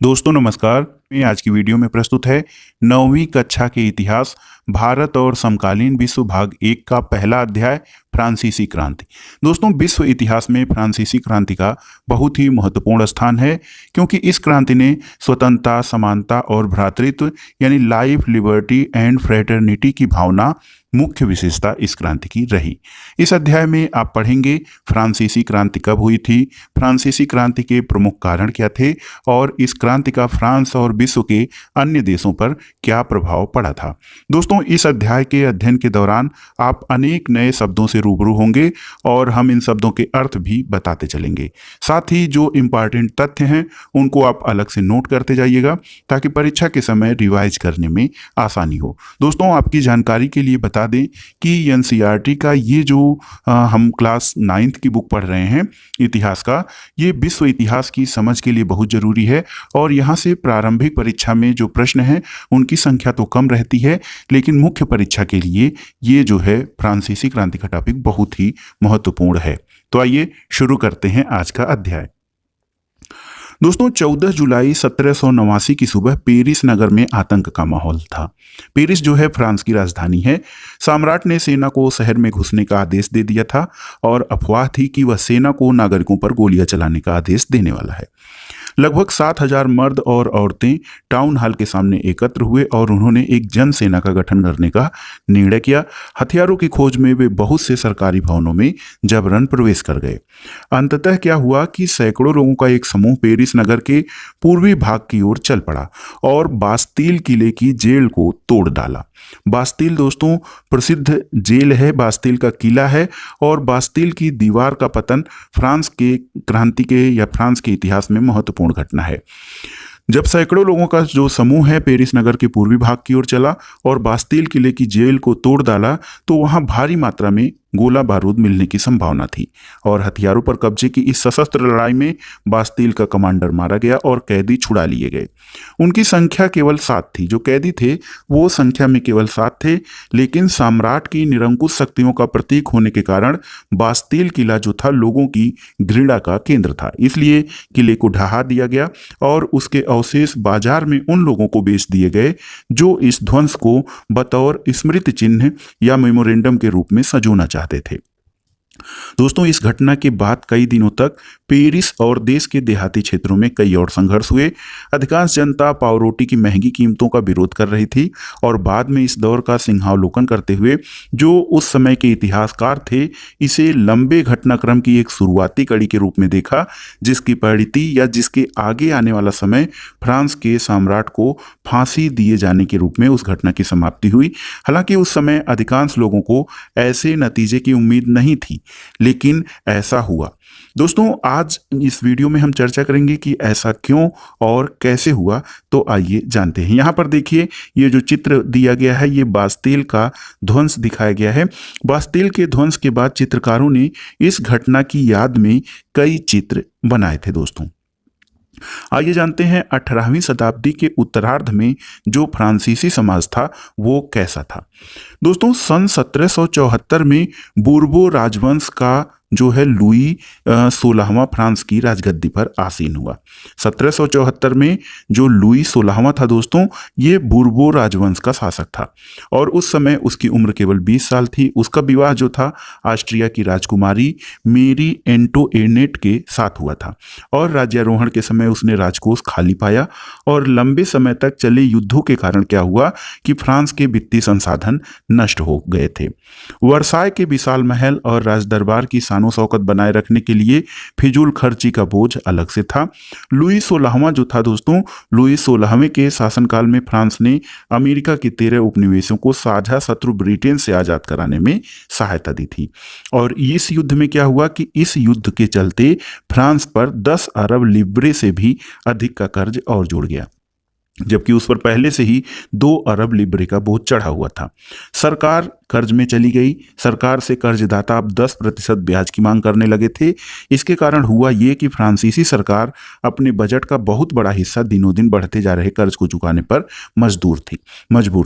दोस्तों नमस्कार। मैं आज की वीडियो में प्रस्तुत है 9वीं कक्षा के इतिहास भारत और समकालीन विश्व भाग 1 का पहला अध्याय फ्रांसीसी क्रांति। दोस्तों विश्व इतिहास में फ्रांसीसी क्रांति का बहुत ही महत्वपूर्ण स्थान है, क्योंकि इस क्रांति ने स्वतंत्रता, समानता और भ्रातृत्व यानी लाइफ, लिबर्टी एंड फ्रेटर्निटी की भावना मुख्य विशेषता इस क्रांति की रही। इस अध्याय में आप पढ़ेंगे फ्रांसीसी क्रांति कब हुई थी, फ्रांसीसी क्रांति के प्रमुख कारण क्या थे और इस क्रांति का फ्रांस और विश्व के अन्य देशों पर क्या प्रभाव पड़ा था। दोस्तों इस अध्याय के अध्ययन के दौरान आप अनेक नए शब्दों से रूबरू होंगे और हम इन शब्दों के अर्थ भी बताते चलेंगे। साथ ही जो इम्पॉर्टेंट तथ्य हैं उनको आप अलग से नोट करते जाइएगा, ताकि परीक्षा के समय रिवाइज करने में आसानी हो। दोस्तों आपकी जानकारी के लिए बता दें कि एनसीईआरटी का ये जो हम क्लास 9th की बुक पढ़ रहे हैं इतिहास का, ये विश्व इतिहास की समझ के लिए बहुत जरूरी है। और यहाँ से प्रारंभिक परीक्षा में जो प्रश्न हैं उनकी संख्या तो कम रहती है, लेकिन मुख्य परीक्षा के लिए ये जो है फ्रांसीसी क्रांति का टॉपिक बहुत ही महत्वपूर्ण है। तो आइए शुरू करते हैं आज का अध्याय। दोस्तों 14 जुलाई 1789 की सुबह पेरिस नगर में आतंक का माहौल था। पेरिस जो है फ्रांस की राजधानी है। सम्राट ने सेना को शहर में घुसने का आदेश दे दिया था और अफवाह थी कि वह सेना को नागरिकों पर गोलियां चलाने का आदेश देने वाला है। लगभग 7,000 मर्द और औरतें टाउन हॉल के सामने एकत्र हुए और उन्होंने एक जन सेना का गठन करने का निर्णय किया। हथियारों की खोज में वे बहुत से सरकारी भवनों में जबरन प्रवेश कर गए। अंततः क्या हुआ कि सैकड़ों लोगों का एक समूह पेरिस नगर के पूर्वी भाग की ओर चल पड़ा और बास्तील किले की जेल को तोड़ डाला। बास्तील दोस्तों प्रसिद्ध जेल है, बास्तील का किला है, और बास्तील की दीवार का पतन फ्रांस के क्रांति के या फ्रांस के इतिहास में महत्वपूर्ण घटना है। जब सैकड़ों लोगों का जो समूह है पेरिस नगर के पूर्वी भाग की ओर चला और बास्तील किले की जेल को तोड़ डाला, तो वहां भारी मात्रा में गोला बारूद मिलने की संभावना थी और हथियारों पर कब्जे की इस सशस्त्र लड़ाई में बास्तील का कमांडर मारा गया और कैदी छुड़ा लिए गए। उनकी संख्या केवल 7 थी। जो कैदी थे वो संख्या में केवल 7 थे, लेकिन सम्राट की निरंकुश शक्तियों का प्रतीक होने के कारण बास्तील किला जो था लोगों की घृणा का केंद्र था। इसलिए किले को ढहा दिया गया और उसके अवशेष बाजार में उन लोगों को बेच दिए गए जो इस ध्वंस को बतौर स्मृति चिन्ह या मेमोरेंडम के रूप में संजोना चाहते थे। दोस्तों इस घटना के बाद कई दिनों तक पेरिस और देश के देहाती क्षेत्रों में कई और संघर्ष हुए। अधिकांश जनता पावरोटी की महंगी कीमतों का विरोध कर रही थी और बाद में इस दौर का सिंहावलोकन करते हुए जो उस समय के इतिहासकार थे इसे लंबे घटनाक्रम की एक शुरुआती कड़ी के रूप में देखा, जिसकी परिणति या जिसके आगे आने वाला समय फ्रांस के सम्राट को फांसी दिए जाने के रूप में उस घटना की समाप्ति हुई। हालांकि उस समय अधिकांश लोगों को ऐसे नतीजे की उम्मीद नहीं थी, लेकिन ऐसा हुआ। दोस्तों आज इस वीडियो में हम चर्चा करेंगे कि ऐसा क्यों और कैसे हुआ। तो आइए जानते हैं। यहाँ पर देखिए ये जो चित्र दिया गया है ये बास्तील का ध्वंस दिखाया गया है। बास्तील के ध्वंस के बाद चित्रकारों ने इस घटना की याद में कई चित्र बनाए थे। दोस्तों आइए जानते हैं 18वीं शताब्दी के उत्तरार्ध में जो फ्रांसीसी समाज था वो कैसा था। दोस्तों सन 1774 में बूर्बो राजवंश का जो है लुई 16वां फ्रांस की राजगद्दी पर आसीन हुआ। 1774 में जो लुई 16वां था दोस्तों ये बूर्बो राजवंश का शासक था और उस समय उसकी उम्र केवल 20 साल थी। उसका विवाह जो था ऑस्ट्रिया की राजकुमारी मेरी एंटोइनेट के साथ हुआ था और राज्यारोहण के समय उसने राजकोष खाली पाया और लंबे समय तक चले युद्धों के कारण क्या हुआ कि फ्रांस के वित्तीय संसाधन नष्ट हो गए थे। वर्साय के विशाल महल और राजदरबार की शौकत बनाए रखने के लिए फिजूल खर्ची का बोझ अलग से था। लुई 16वां जो था दोस्तों, लुई 16वें के शासनकाल में फ्रांस ने अमेरिका के 13 उपनिवेशों को साझा शत्रु ब्रिटेन से आजाद कराने में सहायता दी थी। और इस युद्ध में क्या हुआ कि इस युद्ध के चलते फ्रांस पर 10 अरब लिब्रे से भी अधिक का कर्ज और जुड़ गया, जबकि उस पर पहले से ही 2 अरब लिब्रे का बोझ चढ़ा हुआ था। सरकार कर्ज में चली गई। सरकार से कर्जदाता अब 10% ब्याज की मांग करने लगे थे। इसके कारण हुआ ये कि फ्रांसीसी सरकार अपने बजट का बहुत बड़ा हिस्सा दिनों दिन बढ़ते जा रहे कर्ज को चुकाने पर मजबूर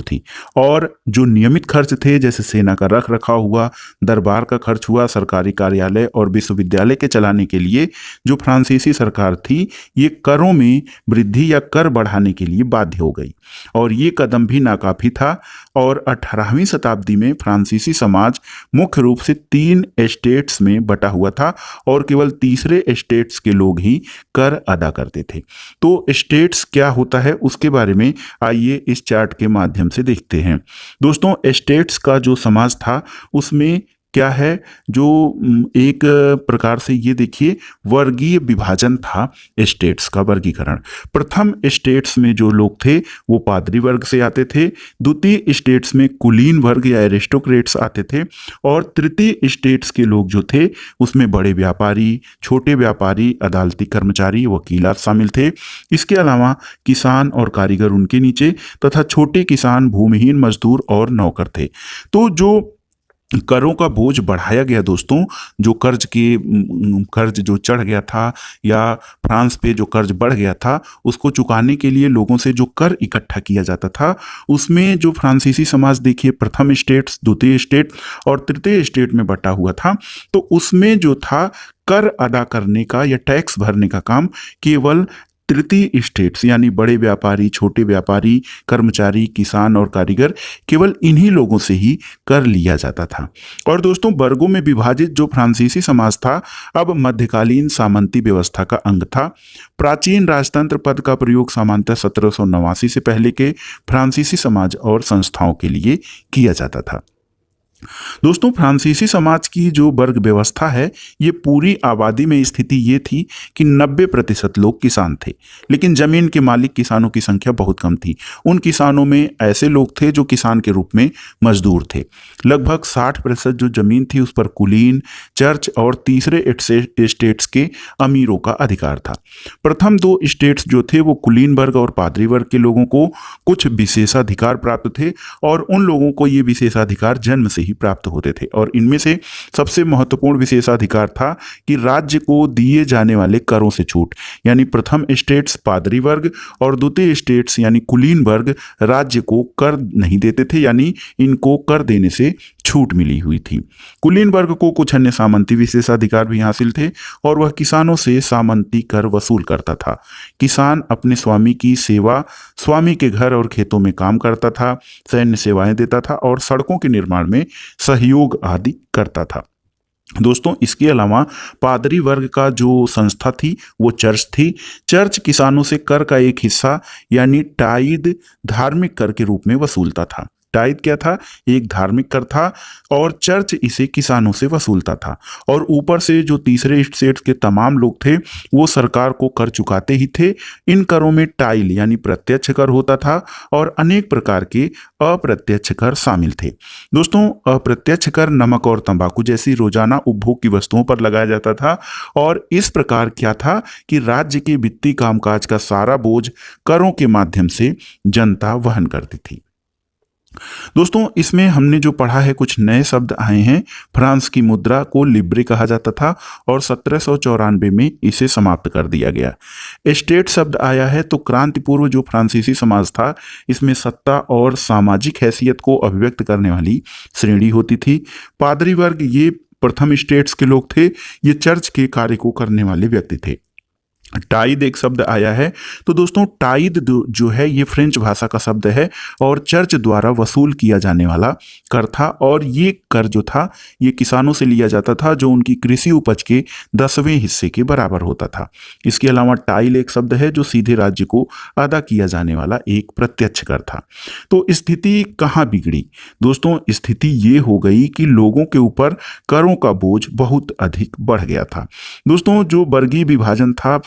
थी। और जो नियमित खर्च थे, जैसे सेना का रख रखाव हुआ, दरबार का खर्च हुआ, सरकारी कार्यालय और विश्वविद्यालय के चलाने के लिए जो फ्रांसीसी सरकार थी, ये करों में वृद्धि या कर बढ़ाने के लिए बाध्य हो गई। और ये कदम भी नाकाफी था। और 18वीं शताब्दी में फ्रांसीसी समाज मुख्य रूप से 3 एस्टेट्स में बटा हुआ था और केवल तीसरे एस्टेट्स के लोग ही कर अदा करते थे। तो एस्टेट्स क्या होता है उसके बारे में आइए इस चार्ट के माध्यम से देखते हैं। दोस्तों, एस्टेट्स का जो समाज था उसमें क्या है, जो एक प्रकार से ये देखिए वर्गीय विभाजन था स्टेट्स का वर्गीकरण। प्रथम स्टेट्स में जो लोग थे वो पादरी वर्ग से आते थे, द्वितीय स्टेट्स में कुलीन वर्ग या एरिस्टोक्रेट्स आते थे, और तृतीय स्टेट्स के लोग जो थे उसमें बड़े व्यापारी, छोटे व्यापारी, अदालती कर्मचारी, वकीलात शामिल थे। इसके अलावा किसान और कारीगर उनके नीचे तथा छोटे किसान, भूमिहीन मजदूर और नौकर थे। तो जो करों का बोझ बढ़ाया गया दोस्तों, जो कर्ज जो चढ़ गया था या फ्रांस पे जो कर्ज बढ़ गया था, उसको चुकाने के लिए लोगों से जो कर इकट्ठा किया जाता था, उसमें जो फ्रांसीसी समाज देखिए प्रथम स्टेट, द्वितीय स्टेट और तृतीय स्टेट में बटा हुआ था। तो उसमें जो था कर अदा करने का या टैक्स भरने का काम केवल तृतीय स्टेट्स यानी बड़े व्यापारी, छोटे व्यापारी, कर्मचारी, किसान और कारीगर, केवल इन्हीं लोगों से ही कर लिया जाता था। और दोस्तों, वर्गों में विभाजित जो फ्रांसीसी समाज था अब मध्यकालीन सामंती व्यवस्था का अंग था। प्राचीन राजतंत्र पद का प्रयोग सामान्यतः 1789 से पहले के फ्रांसीसी समाज और संस्थाओं के लिए किया जाता था। दोस्तों, फ्रांसीसी समाज की जो वर्ग व्यवस्था है, ये पूरी आबादी में स्थिति ये थी कि 90% लोग किसान थे, लेकिन जमीन के मालिक किसानों की संख्या बहुत कम थी। उन किसानों में ऐसे लोग थे जो किसान के रूप में मजदूर थे। लगभग 60% जो जमीन थी उस पर कुलीन, चर्च और तीसरे स्टेट्स के अमीरों का अधिकार था। प्रथम 2 स्टेट्स जो थे वो कुलीन वर्ग और पादरी वर्ग के लोगों को कुछ विशेषाधिकार प्राप्त थे, और उन लोगों को ये विशेषाधिकार जन्म से ही प्राप्त होते थे। और इनमें से सबसे महत्वपूर्ण विशेषाधिकार था कि राज्य को दिए जाने वाले करों से छूट, यानी प्रथम स्टेट्स पादरी वर्ग और द्वितीय स्टेट्स यानी कुलीन वर्ग राज्य को कर नहीं देते थे, यानी इनको कर देने से छूट मिली हुई थी। कुलीन वर्ग को कुछ अन्य सामंती विशेषाधिकार भी हासिल थे और वह किसानों से सामंती कर वसूल करता था। किसान अपने स्वामी की सेवा, स्वामी के घर और खेतों में काम करता था, सैन्य सेवाएं देता था और सड़कों के निर्माण में सहयोग आदि करता था। दोस्तों, इसके अलावा पादरी वर्ग का जो संस्था थी वो चर्च थी। चर्च किसानों से कर का एक हिस्सा यानी टाइद धार्मिक कर के रूप में वसूलता था। टाइद क्या था? एक धार्मिक कर था और चर्च इसे किसानों से वसूलता था। और ऊपर से जो तीसरे स्टेट्स के तमाम लोग थे वो सरकार को कर चुकाते ही थे। इन करों में टाइल यानी प्रत्यक्ष कर होता था और अनेक प्रकार के अप्रत्यक्ष कर शामिल थे। दोस्तों, अप्रत्यक्ष कर नमक और तंबाकू जैसी रोजाना उपभोग की वस्तुओं पर लगाया जाता था। और इस प्रकार क्या था कि राज्य के वित्तीय कामकाज का सारा बोझ करों के माध्यम से जनता वहन करती थी। दोस्तों, इसमें हमने जो पढ़ा है कुछ नए शब्द आए हैं। फ्रांस की मुद्रा को लिब्रे कहा जाता था और 1794 में इसे समाप्त कर दिया गया। एस्टेट शब्द आया है तो क्रांति पूर्व जो फ्रांसीसी समाज था इसमें सत्ता और सामाजिक हैसियत को अभिव्यक्त करने वाली श्रेणी होती थी। पादरी वर्ग ये प्रथम स्टेट्स के लोग थे, ये चर्च के कार्य को करने वाले व्यक्ति थे। टाइद एक शब्द आया है तो दोस्तों टाइद जो है ये फ्रेंच भाषा का शब्द है और चर्च द्वारा वसूल किया जाने वाला कर था। और ये कर जो था ये किसानों से लिया जाता था जो उनकी कृषि उपज के 10वें हिस्से के बराबर होता था। इसके अलावा टाइल एक शब्द है जो सीधे राज्य को अदा किया जाने वाला एक प्रत्यक्ष कर था। तो स्थिति कहाँ बिगड़ी दोस्तों? स्थिति ये हो गई कि लोगों के ऊपर करों का बोझ बहुत अधिक बढ़ गया था। दोस्तों, जो वर्गीय विभाजन था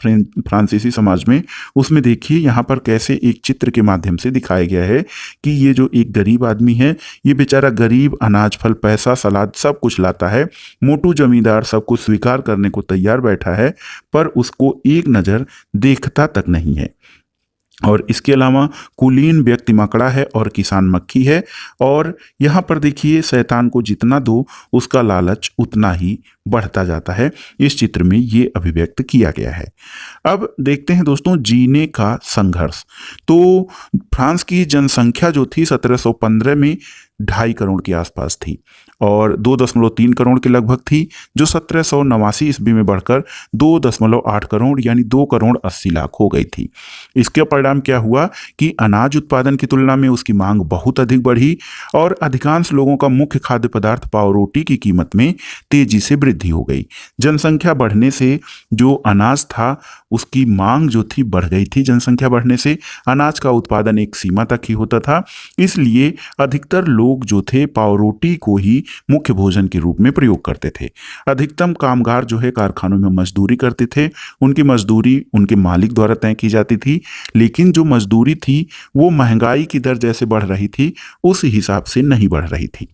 फ्रांसीसी समाज में, उसमें देखिए यहाँ पर कैसे एक चित्र के माध्यम से दिखाया गया है कि ये जो एक गरीब आदमी है ये बेचारा गरीब अनाज, फल, पैसा, सलाद सब कुछ लाता है। मोटू जमींदार सब कुछ स्वीकार करने को तैयार बैठा है पर उसको एक नज़र देखता तक नहीं है। और इसके अलावा कुलीन व्यक्ति मकड़ा है और किसान मक्खी है। और यहाँ पर देखिए, शैतान को जितना दो उसका लालच उतना ही बढ़ता जाता है। इस चित्र में ये अभिव्यक्त किया गया है। अब देखते हैं दोस्तों जीने का संघर्ष। तो फ्रांस की जनसंख्या जो थी 1715 में 2.5 करोड़ के आसपास थी और 2.3 करोड़ के लगभग थी, जो 1789 ईस्वी में बढ़कर 2.8 करोड़ यानी 2,80,00,000 हो गई थी। इसके परिणाम क्या हुआ कि अनाज उत्पादन की तुलना में उसकी मांग बहुत अधिक बढ़ी और अधिकांश लोगों का मुख्य खाद्य पदार्थ पावरोटी की कीमत में तेजी से वृद्धि हो गई। जनसंख्या बढ़ने से जो अनाज था उसकी मांग जो थी बढ़ गई थी। जनसंख्या बढ़ने से अनाज का उत्पादन एक सीमा तक ही होता था, इसलिए अधिकतर लोग जो थे पावरोटी को ही मुख्य भोजन के रूप में प्रयोग करते थे। अधिकतम कामगार जो है कारखानों में मजदूरी करते थे। उनकी मजदूरी उनके मालिक द्वारा तय की जाती थी, लेकिन जो मजदूरी थी वो महंगाई की दर जैसे बढ़ रही थी उस हिसाब से नहीं बढ़ रही थी।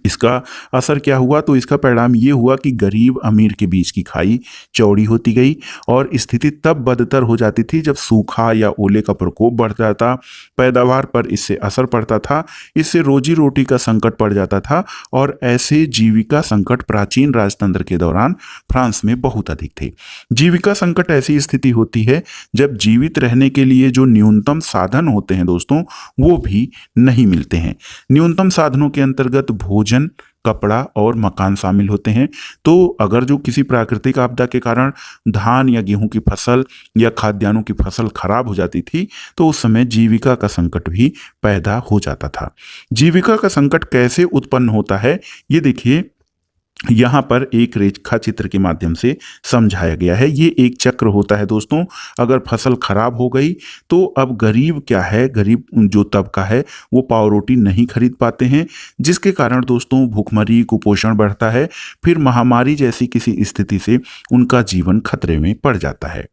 इसका असर क्या हुआ? तो इसका परिणाम ये हुआ कि गरीब अमीर के बीच की खाई चौड़ी होती गई और स्थिति तब बदतर हो जाती थी जब सूखा या ओले का प्रकोप बढ़ जाता। पैदावार पर इससे असर पड़ता था, इससे रोजी रोटी का संकट पड़ जाता था और ऐसे जीविका संकट प्राचीन राजतंत्र के दौरान फ्रांस में बहुत अधिक थे। जीविका संकट ऐसी स्थिति होती है जब जीवित रहने के लिए जो न्यूनतम साधन होते हैं दोस्तों वो भी नहीं मिलते हैं। न्यूनतम साधनों के अंतर्गत भोजन, कपड़ा और मकान शामिल होते हैं। तो अगर जो किसी प्राकृतिक आपदा के कारण धान या गेहूं की फसल या खाद्यान्नों की फसल खराब हो जाती थी तो उस समय जीविका का संकट भी पैदा हो जाता था। जीविका का संकट कैसे उत्पन्न होता है ये देखिए, यहाँ पर एक रेखा चित्र के माध्यम से समझाया गया है। ये एक चक्र होता है दोस्तों। अगर फसल खराब हो गई तो अब गरीब क्या है, गरीब जो तबका है वो पावरोटी नहीं खरीद पाते हैं, जिसके कारण दोस्तों भूखमरी, कुपोषण बढ़ता है। फिर महामारी जैसी किसी स्थिति से उनका जीवन खतरे में पड़ जाता है।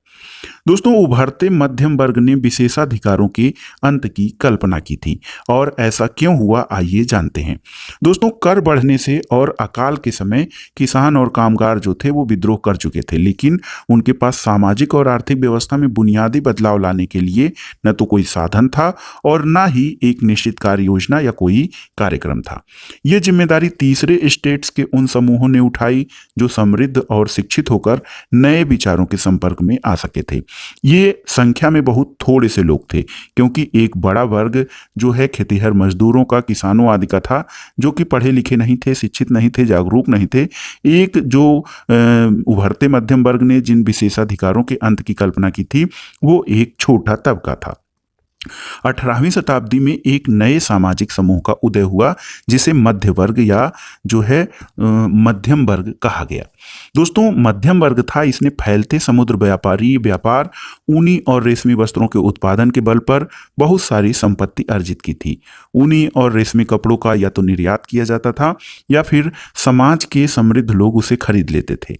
दोस्तों उभरते मध्यम वर्ग ने विशेषाधिकारों के अंत की कल्पना की थी और ऐसा क्यों हुआ आइए जानते हैं। दोस्तों कर बढ़ने से और अकाल के समय किसान और कामगार जो थे वो विद्रोह कर चुके थे, लेकिन उनके पास सामाजिक और आर्थिक व्यवस्था में बुनियादी बदलाव लाने के लिए न तो कोई साधन था और न ही एक निश्चित कार्य योजना या कोई कार्यक्रम था। ये जिम्मेदारी तीसरे स्टेट्स के उन समूहों ने उठाई जो समृद्ध और शिक्षित होकर नए विचारों के संपर्क में आ सके थे। ये संख्या में बहुत थोड़े से लोग थे, क्योंकि एक बड़ा वर्ग जो है खेतीहर मजदूरों का, किसानों आदि का था, जो कि पढ़े लिखे नहीं थे, शिक्षित नहीं थे, जागरूक नहीं थे। एक जो उभरते मध्यम वर्ग ने जिन विशेषाधिकारों के अंत की कल्पना की थी वो एक छोटा तबका था। 18वीं शताब्दी में एक नए सामाजिक समूह का उदय हुआ जिसे मध्य वर्ग या जो है मध्यम वर्ग कहा गया। दोस्तों मध्यम वर्ग था, इसने फैलते समुद्र व्यापार, ऊनी और रेशमी वस्त्रों के उत्पादन के बल पर बहुत सारी संपत्ति अर्जित की थी। ऊनी और रेशमी कपड़ों का या तो निर्यात किया जाता था या फिर समाज के समृद्ध लोग उसे खरीद लेते थे।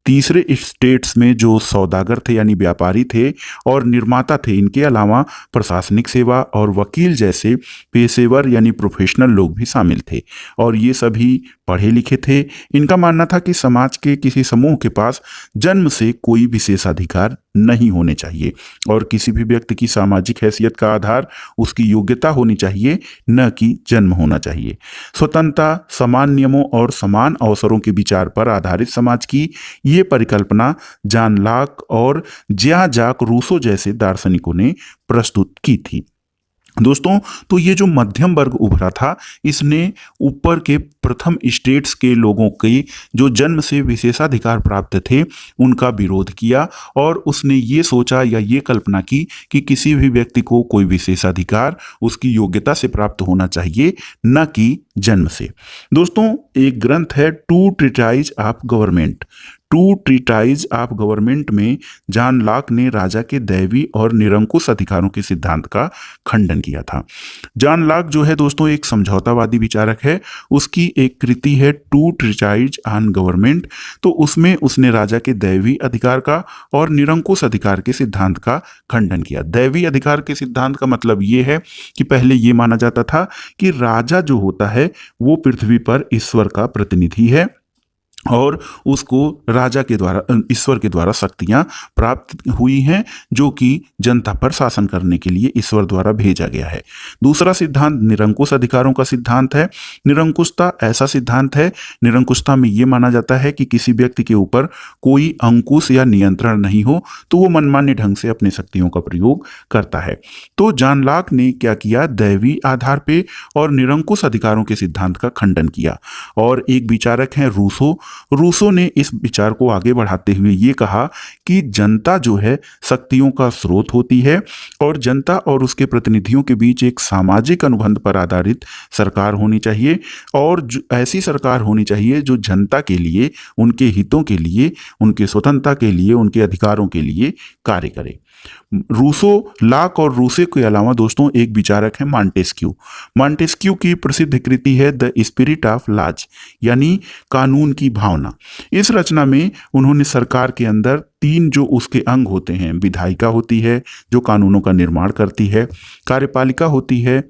तीसरे स्टेट्स में जो सौदागर थे यानी व्यापारी थे और निर्माता थे, इनके अलावा प्रशासनिक सेवा और वकील जैसे पेशेवर यानी प्रोफेशनल लोग भी शामिल थे और ये सभी पढ़े लिखे थे। इनका मानना था कि समाज के किसी समूह के पास जन्म से कोई विशेषाधिकार नहीं होने चाहिए और किसी भी व्यक्ति की सामाजिक हैसियत का आधार उसकी योग्यता होनी चाहिए, न कि जन्म होना चाहिए। स्वतंत्रता, समान नियमों और समान अवसरों के विचार पर आधारित समाज की ये परिकल्पना जॉन लॉक और जेan जैक रूसो जैसे दार्शनिकों ने प्रस्तुत की थी। दोस्तों तो ये जो मध्यम वर्ग उभरा था इसने ऊपर के प्रथम स्टेट्स के लोगों के जो जन्म से विशेषाधिकार प्राप्त थे उनका विरोध किया और उसने ये सोचा या ये कल्पना की कि किसी भी व्यक्ति को कोई विशेषाधिकार उसकी योग्यता से प्राप्त होना चाहिए, न कि जन्म से। दोस्तों एक ग्रंथ है two treatise of government. Two treatise of government में जॉन लॉक ने राजा के दैवी और निरंकुश अधिकारों के सिद्धांत का खंडन किया था। जॉन लॉक जो है दोस्तों एक समझौतावादी विचारक है। उसकी एक कृति है टू ट्रीटाइज ऑन गवर्नमेंट। तो उसमें उसने राजा के दैवी अधिकार का और निरंकुश अधिकार के सिद्धांत का खंडन किया। दैवी अधिकार के सिद्धांत का मतलब ये है कि पहले ये माना जाता था कि राजा जो होता है वो पृथ्वी पर ईश्वर का प्रतिनिधि है और उसको राजा के द्वारा, ईश्वर के द्वारा शक्तियां प्राप्त हुई हैं, जो कि जनता पर शासन करने के लिए ईश्वर द्वारा भेजा गया है। दूसरा सिद्धांत निरंकुश अधिकारों का सिद्धांत है। निरंकुशता ऐसा सिद्धांत है, निरंकुशता में यह माना जाता है कि किसी व्यक्ति के ऊपर कोई अंकुश या नियंत्रण नहीं हो, तो वो मनमाने ढंग से अपनी शक्तियों का प्रयोग करता है। तो जॉन लॉक ने क्या किया, दैवी आधार पे और निरंकुश अधिकारों के सिद्धांत का खंडन किया। और एक विचारक हैं रूसो ने इस विचार को आगे बढ़ाते हुए ये कहा कि जनता जो है शक्तियों का स्रोत होती है और जनता और उसके प्रतिनिधियों के बीच एक सामाजिक अनुबंध पर आधारित सरकार होनी चाहिए, और ऐसी सरकार होनी चाहिए जो जनता के लिए, उनके हितों के लिए, उनके स्वतंत्रता के लिए, उनके अधिकारों के लिए कार्य करे। रूसो, लॉक और रूसे के अलावा दोस्तों एक विचारक है मॉन्टेस्क्यू। मॉन्टेस्क्यू की प्रसिद्ध कृति है द स्पिरिट ऑफ लॉज, यानी कानून की भावना। इस रचना में उन्होंने सरकार के अंदर तीन जो उसके अंग होते हैं, विधायिका होती है जो कानूनों का निर्माण करती है, कार्यपालिका होती है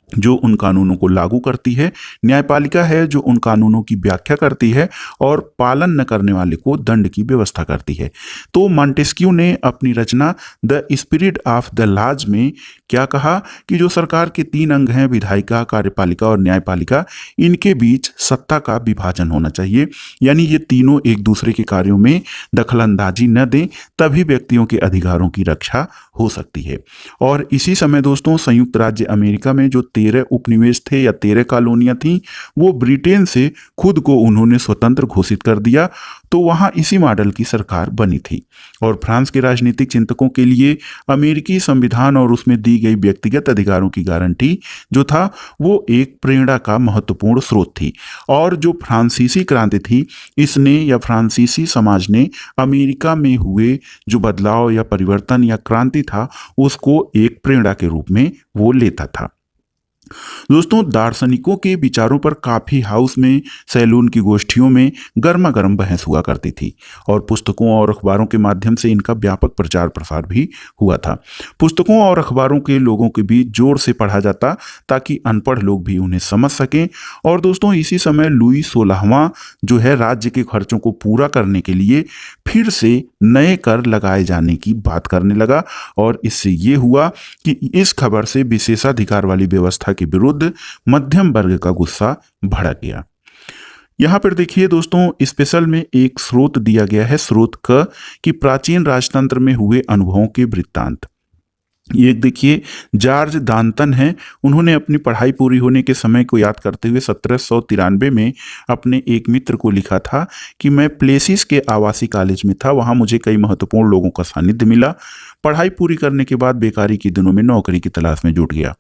जो उन कानूनों को लागू करती है, न्यायपालिका है जो उन कानूनों की व्याख्या करती है, और पालन न करने वाले को दंड की व्यवस्था करती है। तो मॉन्टेस्क्यू ने अपनी रचना the spirit of the laws में क्या कहा कि जो सरकार के तीन अंग हैं, विधायिका, कार्यपालिका और न्यायपालिका, इनके बीच सत्ता का विभाजन होना चाहिए, यानी ये तीनों एक दूसरे के कार्यों में दखलंदाजी न दें, तभी व्यक्तियों के अधिकारों की रक्षा हो सकती है। और इसी समय दोस्तों संयुक्त राज्य अमेरिका में जो 13 उपनिवेश थे या 13 कॉलोनियां थीं, वो ब्रिटेन से खुद को उन्होंने स्वतंत्र घोषित कर दिया। तो वहां इसी मॉडल की सरकार बनी थी। और फ्रांस के राजनीतिक चिंतकों के लिए अमेरिकी संविधान और उसमें दी गई व्यक्तिगत अधिकारों की गारंटी जो था, वो एक प्रेरणा का महत्वपूर्ण स्रोत थी। और जो फ्रांसीसी क्रांति थी, इसने या फ्रांसीसी समाज ने अमेरिका में हुए जो बदलाव या परिवर्तन या क्रांति था, उसको एक प्रेरणा के रूप में वो लेता था। दोस्तों दार्शनिकों के विचारों पर काफी हाउस में, सैलून की गोष्ठियों में गर्मा गर्म बहस हुआ करती थी, और पुस्तकों और अखबारों के माध्यम से इनका व्यापक प्रचार प्रसार भी हुआ था। पुस्तकों और अखबारों के लोगों के बीच जोर से पढ़ा जाता ताकि अनपढ़ लोग भी उन्हें समझ सकें। और दोस्तों इसी समय लुई 16वां जो है राज्य के खर्चों को पूरा करने के लिए फिर से नए कर लगाए जाने की बात करने लगा, और इससे ये हुआ कि इस खबर से विशेषाधिकार वाली व्यवस्था के विरुद्ध मध्यम वर्ग का गुस्सा भड़क गया। यहां पर देखिए दोस्तों, स्पेशल में एक स्रोत दिया गया है, स्रोत क कि प्राचीन राजतंत्र में हुए अनुभवों के वृत्तांत। ये देखिए जॉर्ज दांतन है, उन्होंने अपनी पढ़ाई पूरी होने के समय को याद करते हुए 1793 में अपने एक मित्र को लिखा था कि मैं प्लेसिस के आवासीय कॉलेज में था, वहाँ मुझे कई महत्वपूर्ण लोगों का सानिध्य मिला। पढ़ाई पूरी करने के बाद बेकारी के दिनों में नौकरी की तलाश में जुट गया।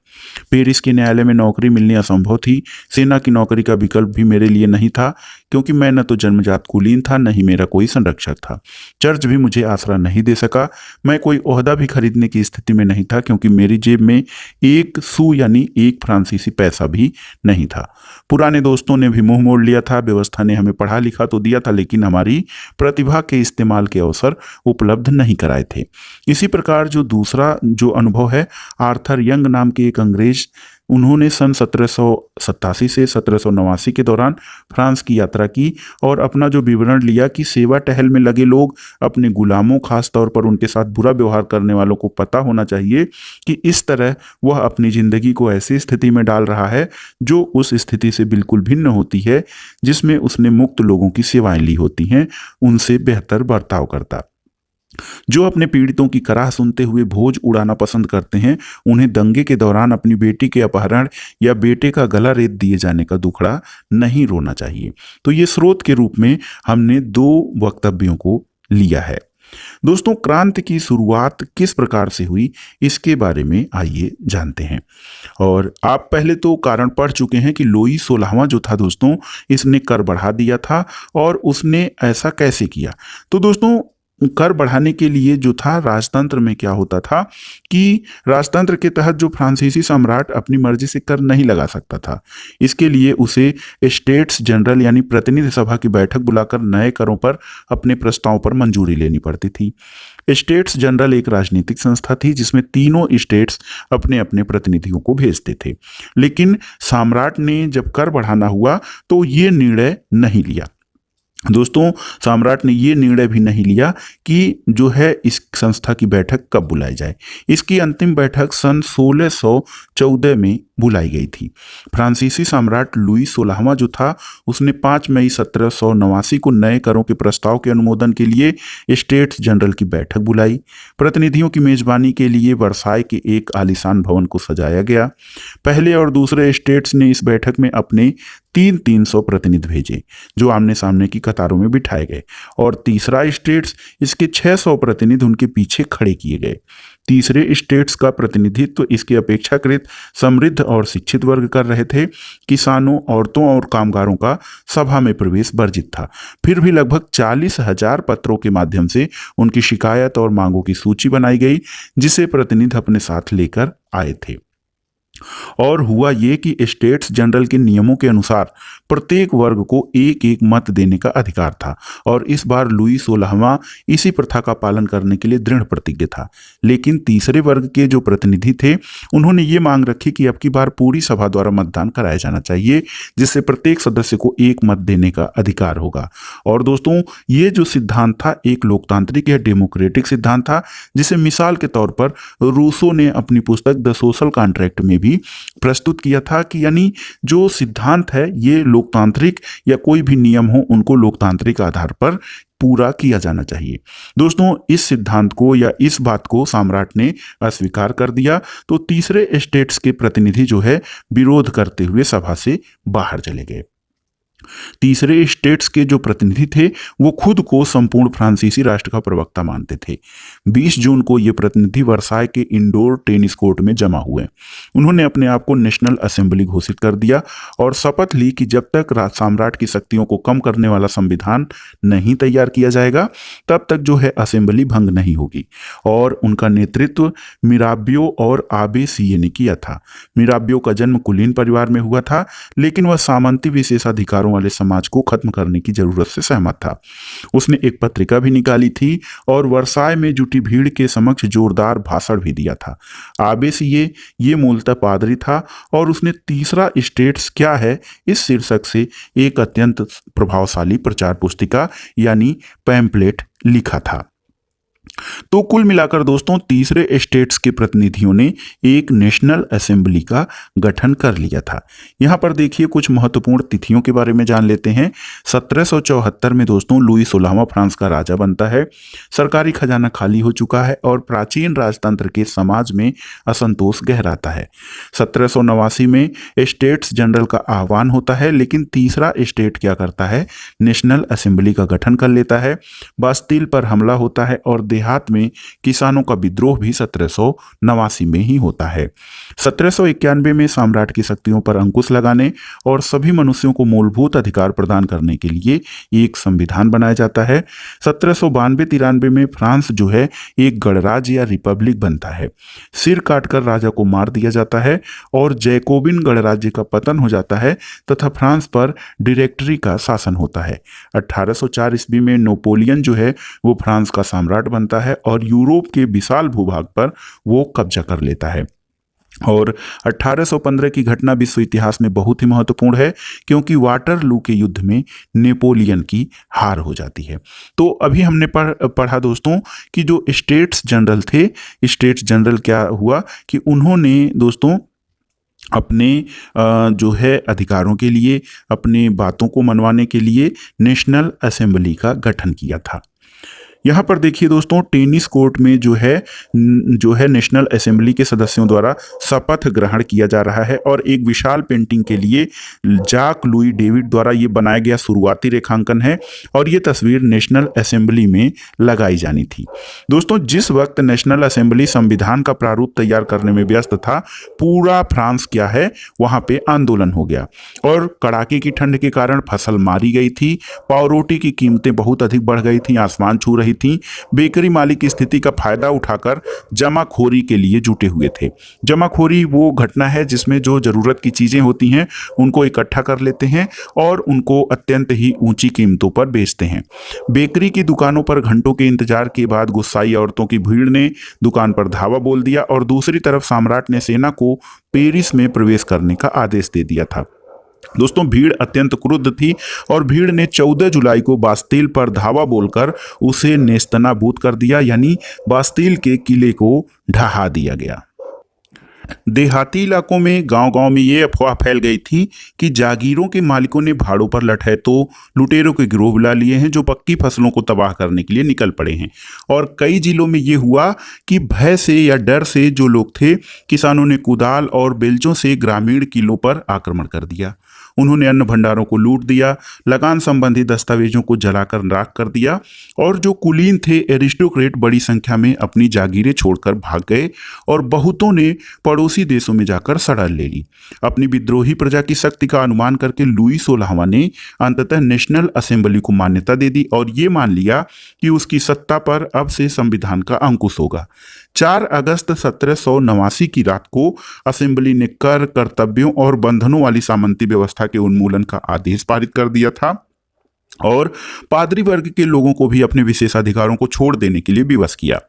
पेरिस के न्यायालय में नौकरी मिलनी असंभव थी। सेना की नौकरी का विकल्प भी मेरे लिए नहीं था, क्योंकि मैं न तो जन्मजात कुलीन था, न ही मेरा कोई संरक्षक था। चर्च भी मुझे आसरा नहीं दे सका। मैं कोई ओहदा भी खरीदने की स्थिति में नहीं था, क्योंकि मेरी जेब में एक सू यानी एक फ्रांसीसी पैसा भी नहीं था। पुराने दोस्तों ने भी मुंह मोड़ लिया था। व्यवस्था ने हमें पढ़ा लिखा तो दिया था, लेकिन हमारी प्रतिभा के इस्तेमाल के अवसर उपलब्ध नहीं कराए थे। इसी प्रकार जो दूसरा जो अनुभव है, आर्थर यंग नाम के एक अंग्रेज, उन्होंने सन 1787 से 1789 के दौरान फ्रांस की यात्रा की और अपना जो विवरण लिया कि सेवा टहल में लगे लोग अपने गुलामों, खास तौर पर उनके साथ बुरा व्यवहार करने वालों को पता होना चाहिए कि इस तरह वह अपनी जिंदगी को ऐसी स्थिति में डाल रहा है जो उस स्थिति से बिल्कुल भिन्न होती है जिसमें उसने मुक्त लोगों की सेवाएं ली होती हैं, उनसे बेहतर बर्ताव करता। जो अपने पीड़ितों की कराह सुनते हुए भोज उड़ाना पसंद करते हैं, उन्हें दंगे के दौरान अपनी बेटी के अपहरण या बेटे का गला रेत दिए जाने का दुखड़ा नहीं रोना चाहिए। तो ये स्रोत के रूप में हमने दो वक्तव्यों को लिया है। दोस्तों क्रांति की शुरुआत किस प्रकार से हुई, इसके बारे में आइए जानते हैं। और आप पहले तो कारण पढ़ चुके हैं कि लुई 16वां जो था दोस्तों, इसने कर बढ़ा दिया था। और उसने ऐसा कैसे किया? तो दोस्तों कर बढ़ाने के लिए जो था, राजतंत्र में क्या होता था कि राजतंत्र के तहत जो फ्रांसीसी सम्राट अपनी मर्जी से कर नहीं लगा सकता था, इसके लिए उसे स्टेट्स जनरल यानी प्रतिनिधि सभा की बैठक बुलाकर नए करों पर अपने प्रस्ताव पर मंजूरी लेनी पड़ती थी। स्टेट्स जनरल एक राजनीतिक संस्था थी जिसमें तीनों स्टेट्स अपने अपने प्रतिनिधियों को भेजते थे। लेकिन सम्राट ने जब कर बढ़ाना हुआ तो ये निर्णय नहीं लिया। दोस्तों, सम्राट ने ये निर्णय भी नहीं लिया कि जो है इस संस्था की बैठक कब बुलाई जाए। इसकी अंतिम बैठक सन 1614 में बुलाई गई थी। फ्रांसीसी सम्राट लुई 16वां जो था, उसने 5 मई 1789 को नए करों के प्रस्ताव के अनुमोदन के लिए स्टेट्स जनरल की बैठक बुलाई। प्रतिनिधियों की मेजबानी के लिए वर्साई के एक आलीशान भवन को सजाया गया। पहले और दूसरे स्टेट्स ने इस बैठक में अपने 300 प्रतिनिधि भेजे, जो आमने सामने की कतारों में बिठाए गए, और तीसरा स्टेट्स, इसके 600 प्रतिनिधि उनके पीछे खड़े किए गए। तीसरे स्टेट्स का प्रतिनिधित्व इसके अपेक्षाकृत समृद्ध और शिक्षित वर्ग कर रहे थे। किसानों, औरतों और कामगारों का सभा में प्रवेश वर्जित था। फिर भी लगभग 40,000 पत्रों के माध्यम से उनकी शिकायत और मांगों की सूची बनाई गई, जिसे प्रतिनिधि अपने साथ लेकर आए थे। और हुआ ये कि स्टेट्स जनरल के नियमों के अनुसार प्रत्येक वर्ग को एक एक मत देने का अधिकार था, और इस बार लुई 16वां इसी प्रथा का पालन करने के लिए दृढ़ प्रतिज्ञ था। लेकिन तीसरे वर्ग के जो प्रतिनिधि थे, उन्होंने ये मांग रखी कि अब की बार पूरी सभा द्वारा मतदान कराया जाना चाहिए, जिससे प्रत्येक सदस्य को एक मत देने का अधिकार होगा। और दोस्तों, ये जो सिद्धांत था एक लोकतांत्रिक या डेमोक्रेटिक सिद्धांत था, जिसे मिसाल के तौर पर रूसो ने अपनी पुस्तक द सोशल कॉन्ट्रैक्ट में भी प्रस्तुत किया था कि यानी जो सिद्धांत है ये लोकतांत्रिक या कोई भी नियम हो, उनको लोकतांत्रिक आधार पर पूरा किया जाना चाहिए। दोस्तों, इस सिद्धांत को या इस बात को सम्राट ने अस्वीकार कर दिया, तो तीसरे स्टेट्स के प्रतिनिधि जो है विरोध करते हुए सभा से बाहर चले गए। तीसरे स्टेट्स के जो प्रतिनिधि थे, वो खुद को संपूर्ण फ्रांसीसी राष्ट्र का प्रवक्ता मानते थे। 20 जून को ये प्रतिनिधि वर्साई के इंडोर टेनिस कोर्ट में जमा हुए। उन्होंने अपने आप को नेशनल असेंबली घोषित कर दिया और शपथ ली कि जब तक सम्राट की शक्तियों को कम करने वाला संविधान नहीं तैयार किया जाएगा, तब तक जो है असेंबली भंग नहीं होगी। और उनका नेतृत्व मिराबियो और आबे सीए ने किया था। मिराबियो का जन्म कुलीन परिवार में हुआ था, लेकिन वह सामंती विशेषाधिकारों वाले समाज को खत्म करने की जरूरत से सहमत था। उसने एक पत्रिका भी निकाली थी और वर्साय में जुटी भीड़ के समक्ष जोरदार भाषण भी दिया था। आबे सीए ये मूलतः पादरी था और उसने तीसरा स्टेट्स क्या है इस शीर्षक से एक अत्यंत प्रभावशाली प्रचार पुस्तिका यानी पैम्पलेट लिखा था। तो कुल मिलाकर दोस्तों, तीसरे स्टेट्स के प्रतिनिधियों ने एक नेशनल असेंबली का गठन कर लिया था। यहां पर देखिए कुछ महत्वपूर्ण तिथियों के बारे में जान लेते हैं। 1774 में दोस्तों लुई 16वां फ्रांस का राजा बनता है। सरकारी खजाना खाली हो चुका है और प्राचीन राजतंत्र के समाज में असंतोष गहराता है। 1789 में स्टेट्स जनरल का आह्वान होता है, लेकिन तीसरा स्टेट क्या करता है, नेशनल असेंबली का गठन कर लेता है। बास्तिल पर हमला होता है और देहात में किसानों का विद्रोह भी 1789 में ही होता है। 1791 में सम्राट की शक्तियों पर अंकुश लगाने और सभी मनुष्यों को मूलभूत अधिकार प्रदान करने के लिए एक संविधान बनाया जाता है। 1792-93 में फ्रांस जो है एक गणराज्य या रिपब्लिक बनता है। सिर काटकर राजा को मार दिया जाता है और जैकोबिन गणराज्य का पतन हो जाता है तथा फ्रांस पर डायरेक्टरी का शासन होता है। 1804 ईस्वी में नेपोलियन जो है वो फ्रांस का सम्राट बनता है और यूरोप के विशाल भूभाग पर वो कब्जा कर लेता है। और 1815 की घटना विश्व इतिहास में बहुत ही महत्वपूर्ण है, क्योंकि वाटरलू के युद्ध में नेपोलियन की हार हो जाती है। तो अभी हमने पढ़ा दोस्तों कि जो स्टेट्स जनरल थे, स्टेट्स जनरल क्या हुआ कि उन्होंने दोस्तों अपने जो है अधिकारों के लिए, अपनी बातों को मनवाने के लिए नेशनल असेंबली का गठन किया था। यहाँ पर देखिए दोस्तों, टेनिस कोर्ट में जो है नेशनल असेंबली के सदस्यों द्वारा शपथ ग्रहण किया जा रहा है और एक विशाल पेंटिंग के लिए जाक लुई डेविड द्वारा ये बनाया गया शुरुआती रेखांकन है और ये तस्वीर नेशनल असेंबली में लगाई जानी थी। दोस्तों, जिस वक्त नेशनल असेंबली संविधान का प्रारूप तैयार करने में व्यस्त था, पूरा फ्रांस क्या है वहाँ पे आंदोलन हो गया और कड़ाके की ठंड के कारण फसल मारी गई थी। पावरोटी की कीमतें बहुत अधिक बढ़ गई थी, आसमान छू रही थी। बेकरी मालिक की स्थिति का फायदा उठाकर जमाखोरी के लिए जुटे हुए थे। जमाखोरी वो घटना है जिसमें जो जरूरत की चीजें होती हैं उनको इकट्ठा कर लेते हैं और उनको अत्यंत ही ऊंची कीमतों पर बेचते हैं। बेकरी की दुकानों पर घंटों के इंतजार के बाद गुस्साई औरतों की भीड़ ने दुकान पर धावा बोल दिया और दूसरी तरफ सम्राट ने सेना को पेरिस में प्रवेश करने का आदेश दे दिया था। दोस्तों भीड़ अत्यंत क्रुद्ध थी और भीड़ ने 14 जुलाई को बास्तील पर धावा बोलकर उसे नेस्तनाबूद कर दिया, यानी बास्तील के किले को ढहा दिया गया। देहाती इलाकों में गांव-गांव में ये अफवाह फैल गई थी कि जागीरों के मालिकों ने भाड़ों पर लठैतों लुटेरों के गिरोह बुला लिए हैं जो पक्की फसलों को तबाह करने के लिए निकल पड़े हैं। और कई जिलों में ये हुआ कि भय से या डर से जो लोग थे, किसानों ने कुदाल और बेलचों से ग्रामीण किलों पर आक्रमण कर दिया। उन्होंने अन्न भंडारों को लूट दिया, लगान संबंधी दस्तावेजों को जलाकर राख कर दिया और जो कुलीन थे, एरिस्टोक्रेट, बड़ी संख्या में अपनी जागीरें छोड़कर भाग गए और बहुतों ने पड़ोसी देशों में जाकर शरण ले ली। अपनी विद्रोही प्रजा की शक्ति का अनुमान करके लुई 16वां ने अंततः नेशनल असेंबली को मान्यता दे दी और ये मान लिया कि उसकी सत्ता पर अब से संविधान का अंकुश होगा। 4 अगस्त 1789 की रात को असेंबली ने कर, कर्तव्यों और बंधनों वाली सामंती व्यवस्था के उन्मूलन का आदेश पारित कर दिया था और पादरी वर्ग के लोगों को भी अपने विशेषाधिकारों को छोड़ देने के लिए विवश किया।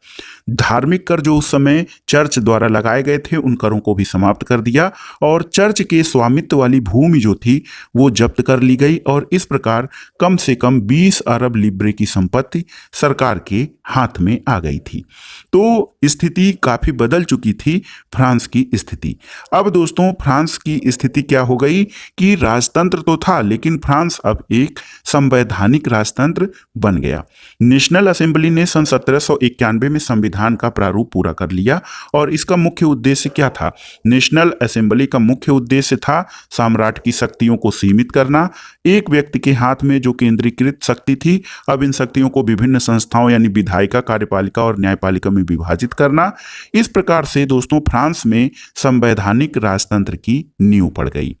धार्मिक कर जो उस समय चर्च द्वारा लगाए गए थे, उन करों को भी समाप्त कर दिया और चर्च के स्वामित्व वाली भूमि जो थी वो जब्त कर ली गई और इस प्रकार कम से कम 20 अरब लिब्रे की संपत्ति सरकार के हाथ में आ गई थी। तो स्थिति काफी बदल चुकी थी, फ्रांस की स्थिति। अब दोस्तों फ्रांस की स्थिति क्या हो गई कि राजतंत्र तो था लेकिन फ्रांस अब एक संवैधानिक राजतंत्र बन गया। नेशनल असेंबली ने सन 1791 में संविधान का प्रारूप पूरा कर लिया और इसका मुख्य उद्देश्य क्या था? नेशनल असेंबली का मुख्य उद्देश्य था सम्राट की शक्तियों को सीमित करना। एक व्यक्ति के हाथ में जो केंद्रीकृत शक्ति थी, अब इन शक्तियों को विभिन्न संस्थाओं यानी विधायिका, कार्यपालिका और न्यायपालिका में विभाजित करना। इस प्रकार से दोस्तों फ्रांस में संवैधानिक राजतंत्र की नींव पड़ गई।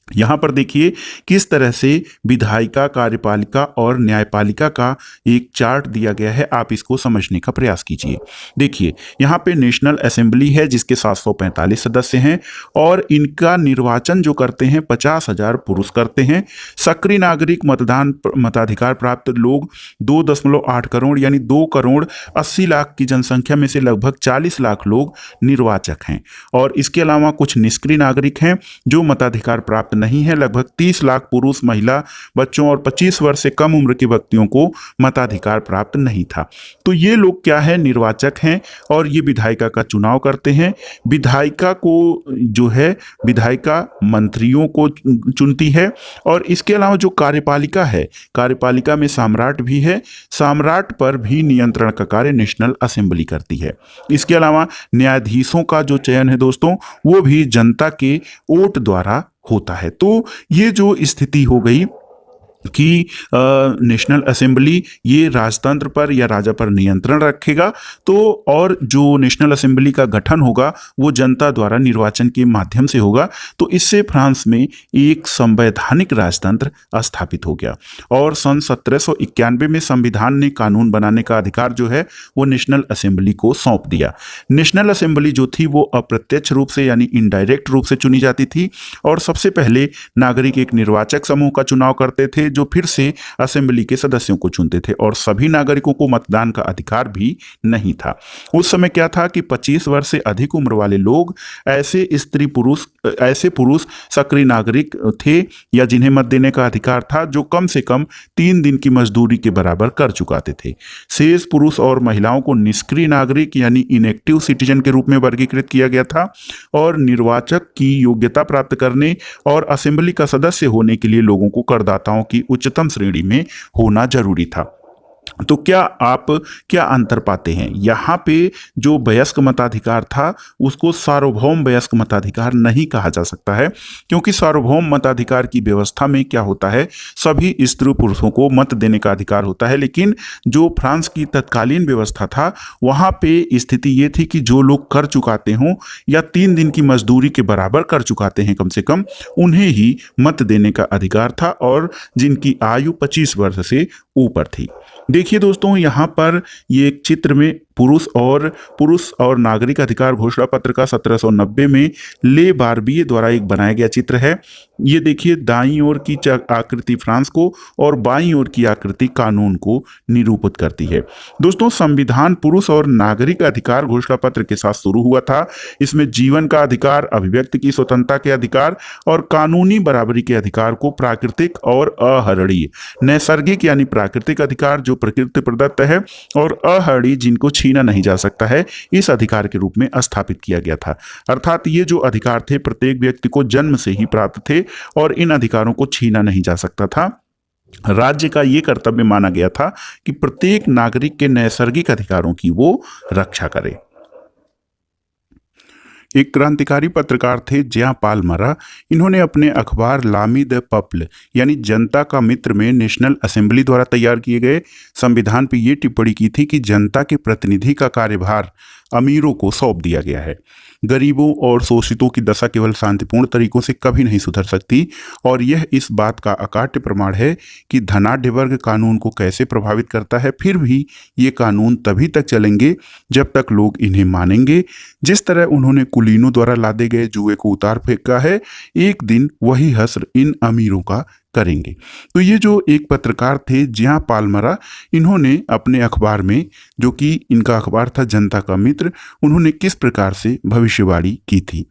यहाँ पर देखिए किस तरह से विधायिका, कार्यपालिका और न्यायपालिका का एक चार्ट दिया गया है, आप इसको समझने का प्रयास कीजिए। देखिए यहाँ पे नेशनल असेंबली है जिसके 745 सदस्य हैं और इनका निर्वाचन जो करते हैं 50,000 पुरुष करते हैं। सक्रिय नागरिक मताधिकार प्राप्त लोग 2.8 करोड़ यानी 2 करोड़ 80 लाख की जनसंख्या में से लगभग 40 लाख लोग निर्वाचक हैं और इसके अलावा कुछ निष्क्रिय नागरिक हैं जो मताधिकार प्राप्त नहीं है। लगभग 30 लाख पुरुष, महिला, बच्चों और 25 वर्ष से कम उम्र के व्यक्तियों को मताधिकार प्राप्त नहीं था। तो ये लोग क्या है? निर्वाचक हैं और ये विधायिका का चुनाव करते हैं। विधायिका को जो है विधायिका मंत्रियों को चुनती है और इसके अलावा जो कार्यपालिका है, कार्यपालिका में सम्राट भी है। सम्राट पर भी नियंत्रण का कार्य नेशनल असेंबली करती है। इसके अलावा न्यायाधीशों का जो चयन है दोस्तों वो भी जनता के वोट द्वारा होता है। तो ये जो स्थिति हो गई कि नेशनल असेंबली ये राजतंत्र पर या राजा पर नियंत्रण रखेगा, तो और जो नेशनल असेंबली का गठन होगा वो जनता द्वारा निर्वाचन के माध्यम से होगा। तो इससे फ्रांस में एक संवैधानिक राजतंत्र स्थापित हो गया और सन 1791 में संविधान ने कानून बनाने का अधिकार जो है वो नेशनल असेंबली को सौंप दिया। नेशनल असेंबली जो थी वो अप्रत्यक्ष रूप से यानी इनडायरेक्ट रूप से चुनी जाती थी और सबसे पहले नागरिक एक निर्वाचक समूह का चुनाव करते थे जो फिर से असेंबली के सदस्यों को चुनते थे और सभी नागरिकों को मतदान का अधिकार भी नहीं था। उस समय क्या था कि 25 वर्ष से अधिक उम्र वाले लोग ऐसे पुरुष सक्रिय नागरिक थे या जिन्हें मत देने का अधिकार था जो कम से कम 3 दिन की मजदूरी के बराबर कर चुकाते थे। शेष पुरुष और महिलाओं को निष्क्रिय नागरिक यानी इनएक्टिव सिटीजन के रूप में वर्गीकृत किया गया था और निर्वाचक की योग्यता प्राप्त करने और असेंबली का सदस्य होने के लिए लोगों को करदाताओं की उच्चतम श्रेणी में होना जरूरी था। तो क्या अंतर पाते हैं? यहाँ पे जो वयस्क मताधिकार था उसको सार्वभौम वयस्क मताधिकार नहीं कहा जा सकता है, क्योंकि सार्वभौम मताधिकार की व्यवस्था में क्या होता है, सभी स्त्री पुरुषों को मत देने का अधिकार होता है। लेकिन जो फ्रांस की तत्कालीन व्यवस्था था वहाँ पे स्थिति ये थी कि जो लोग कर चुकाते हों या 3 दिन की मजदूरी के बराबर कर चुकाते हैं कम से कम, उन्हें ही मत देने का अधिकार था और जिनकी आयु 25 वर्ष से ऊपर थी। देखिए दोस्तों यहाँ पर ये एक चित्र में पुरुष और नागरिक अधिकार घोषणा पत्र का 1790 में ले बार्बिए द्वारा एक बनाया गया चित्र है। ये देखिए, दाईं ओर की आकृति फ्रांस को और बाईं ओर की आकृति कानून को निरूपित करती है। दोस्तों, संविधान पुरुष और नागरिक अधिकार घोषणा पत्र के साथ शुरू हुआ था। इसमें जीवन का अधिकार, अभिव्यक्ति की स्वतंत्रता के अधिकार और कानूनी बराबरी के अधिकार को प्राकृतिक और अहरणीय, नैसर्गिक यानी प्राकृतिक अधिकार जो प्रकृति प्रदत्त है और अहरणीय जिनको छीना नहीं जा सकता है, इस अधिकार के रूप में स्थापित किया गया था। अर्थात ये जो अधिकार थे प्रत्येक व्यक्ति को जन्म से ही प्राप्त थे और इन अधिकारों को छीना नहीं जा सकता था। राज्य का यह कर्तव्य माना गया था कि प्रत्येक नागरिक के नैसर्गिक अधिकारों की वो रक्षा करे। एक क्रांतिकारी पत्रकार थे ज्यां पाल मरा। इन्होंने अपने अखबार लामी द पप्ल यानी जनता का मित्र में नेशनल असेंबली द्वारा तैयार किए गए संविधान पर यह टिप्पणी की थी कि जनता के प्रतिनिधि का कार्यभार अमीरों को सौंप दिया गया है। गरीबों और शोषितों की दशा केवल शांतिपूर्ण तरीकों से कभी नहीं सुधर सकती और यह इस बात का अकाट्य प्रमाण है कि धनाढ्य वर्ग कानून को कैसे प्रभावित करता है। फिर भी ये कानून तभी तक चलेंगे जब तक लोग इन्हें मानेंगे। जिस तरह उन्होंने कुलीनों द्वारा लादे गए जुए को उतार फेंका है, एक दिन वही हश्र इन अमीरों का करेंगे। तो ये जो एक पत्रकार थे ज्यां पाल मरा, इन्होंने अपने अखबार में, जो कि इनका अखबार था जनता का मित्र, उन्होंने किस प्रकार से भविष्यवाणी की थी।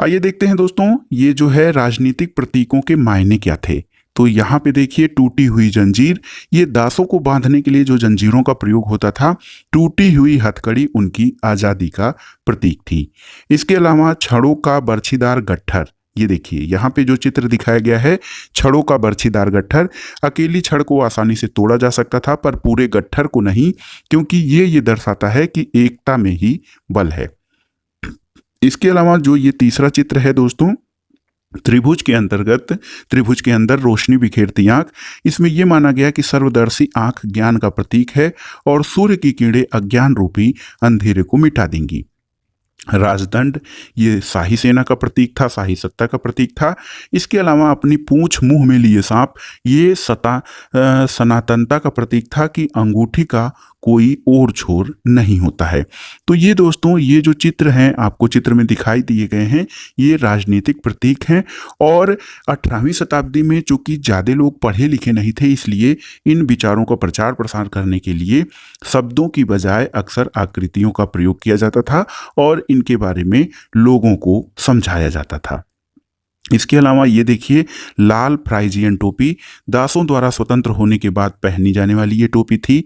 आइए देखते हैं दोस्तों, ये जो है राजनीतिक प्रतीकों के मायने क्या थे। तो यहाँ पे देखिए, टूटी हुई जंजीर, ये दासों को बांधने के लिए जो जंजीरों का प्रयोग होता था। टूटी हुई हथकड़ी उनकी आज़ादी का प्रतीक थी। इसके अलावा छड़ों का बर्छीदार गट्ठर, ये देखिए यहाँ पे जो चित्र दिखाया गया है, छड़ों का बर्छीदार गट्ठर। अकेली छड़ को आसानी से तोड़ा जा सकता था पर पूरे गट्ठर को नहीं, क्योंकि ये दर्शाता है कि एकता में ही बल है। इसके अलावा जो ये तीसरा चित्र है दोस्तों, त्रिभुज के अंदर रोशनी बिखेरती आंख। इसमें यह माना गया कि सर्वदर्शी आंख ज्ञान का प्रतीक है और सूर्य की किरणें अज्ञान रूपी अंधेरे को मिटा देंगी। राजदंड, ये शाही सेना का प्रतीक था, शाही सत्ता का प्रतीक था। इसके अलावा अपनी पूंछ मुंह में लिए सांप, ये सनातनता का प्रतीक था कि अंगूठी का कोई और छोर नहीं होता है। तो ये दोस्तों, ये जो चित्र हैं आपको चित्र में दिखाई दिए गए हैं, ये राजनीतिक प्रतीक हैं। और 18वीं शताब्दी में चूंकि ज़्यादा लोग पढ़े लिखे नहीं थे, इसलिए इन विचारों का प्रचार प्रसार करने के लिए शब्दों की बजाय अक्सर आकृतियों का प्रयोग किया जाता था और इनके बारे में लोगों को समझाया जाता था। इसके अलावा ये देखिए, लाल फ्राइजियन टोपी, दासों द्वारा स्वतंत्र होने के बाद पहनी जाने वाली ये टोपी थी।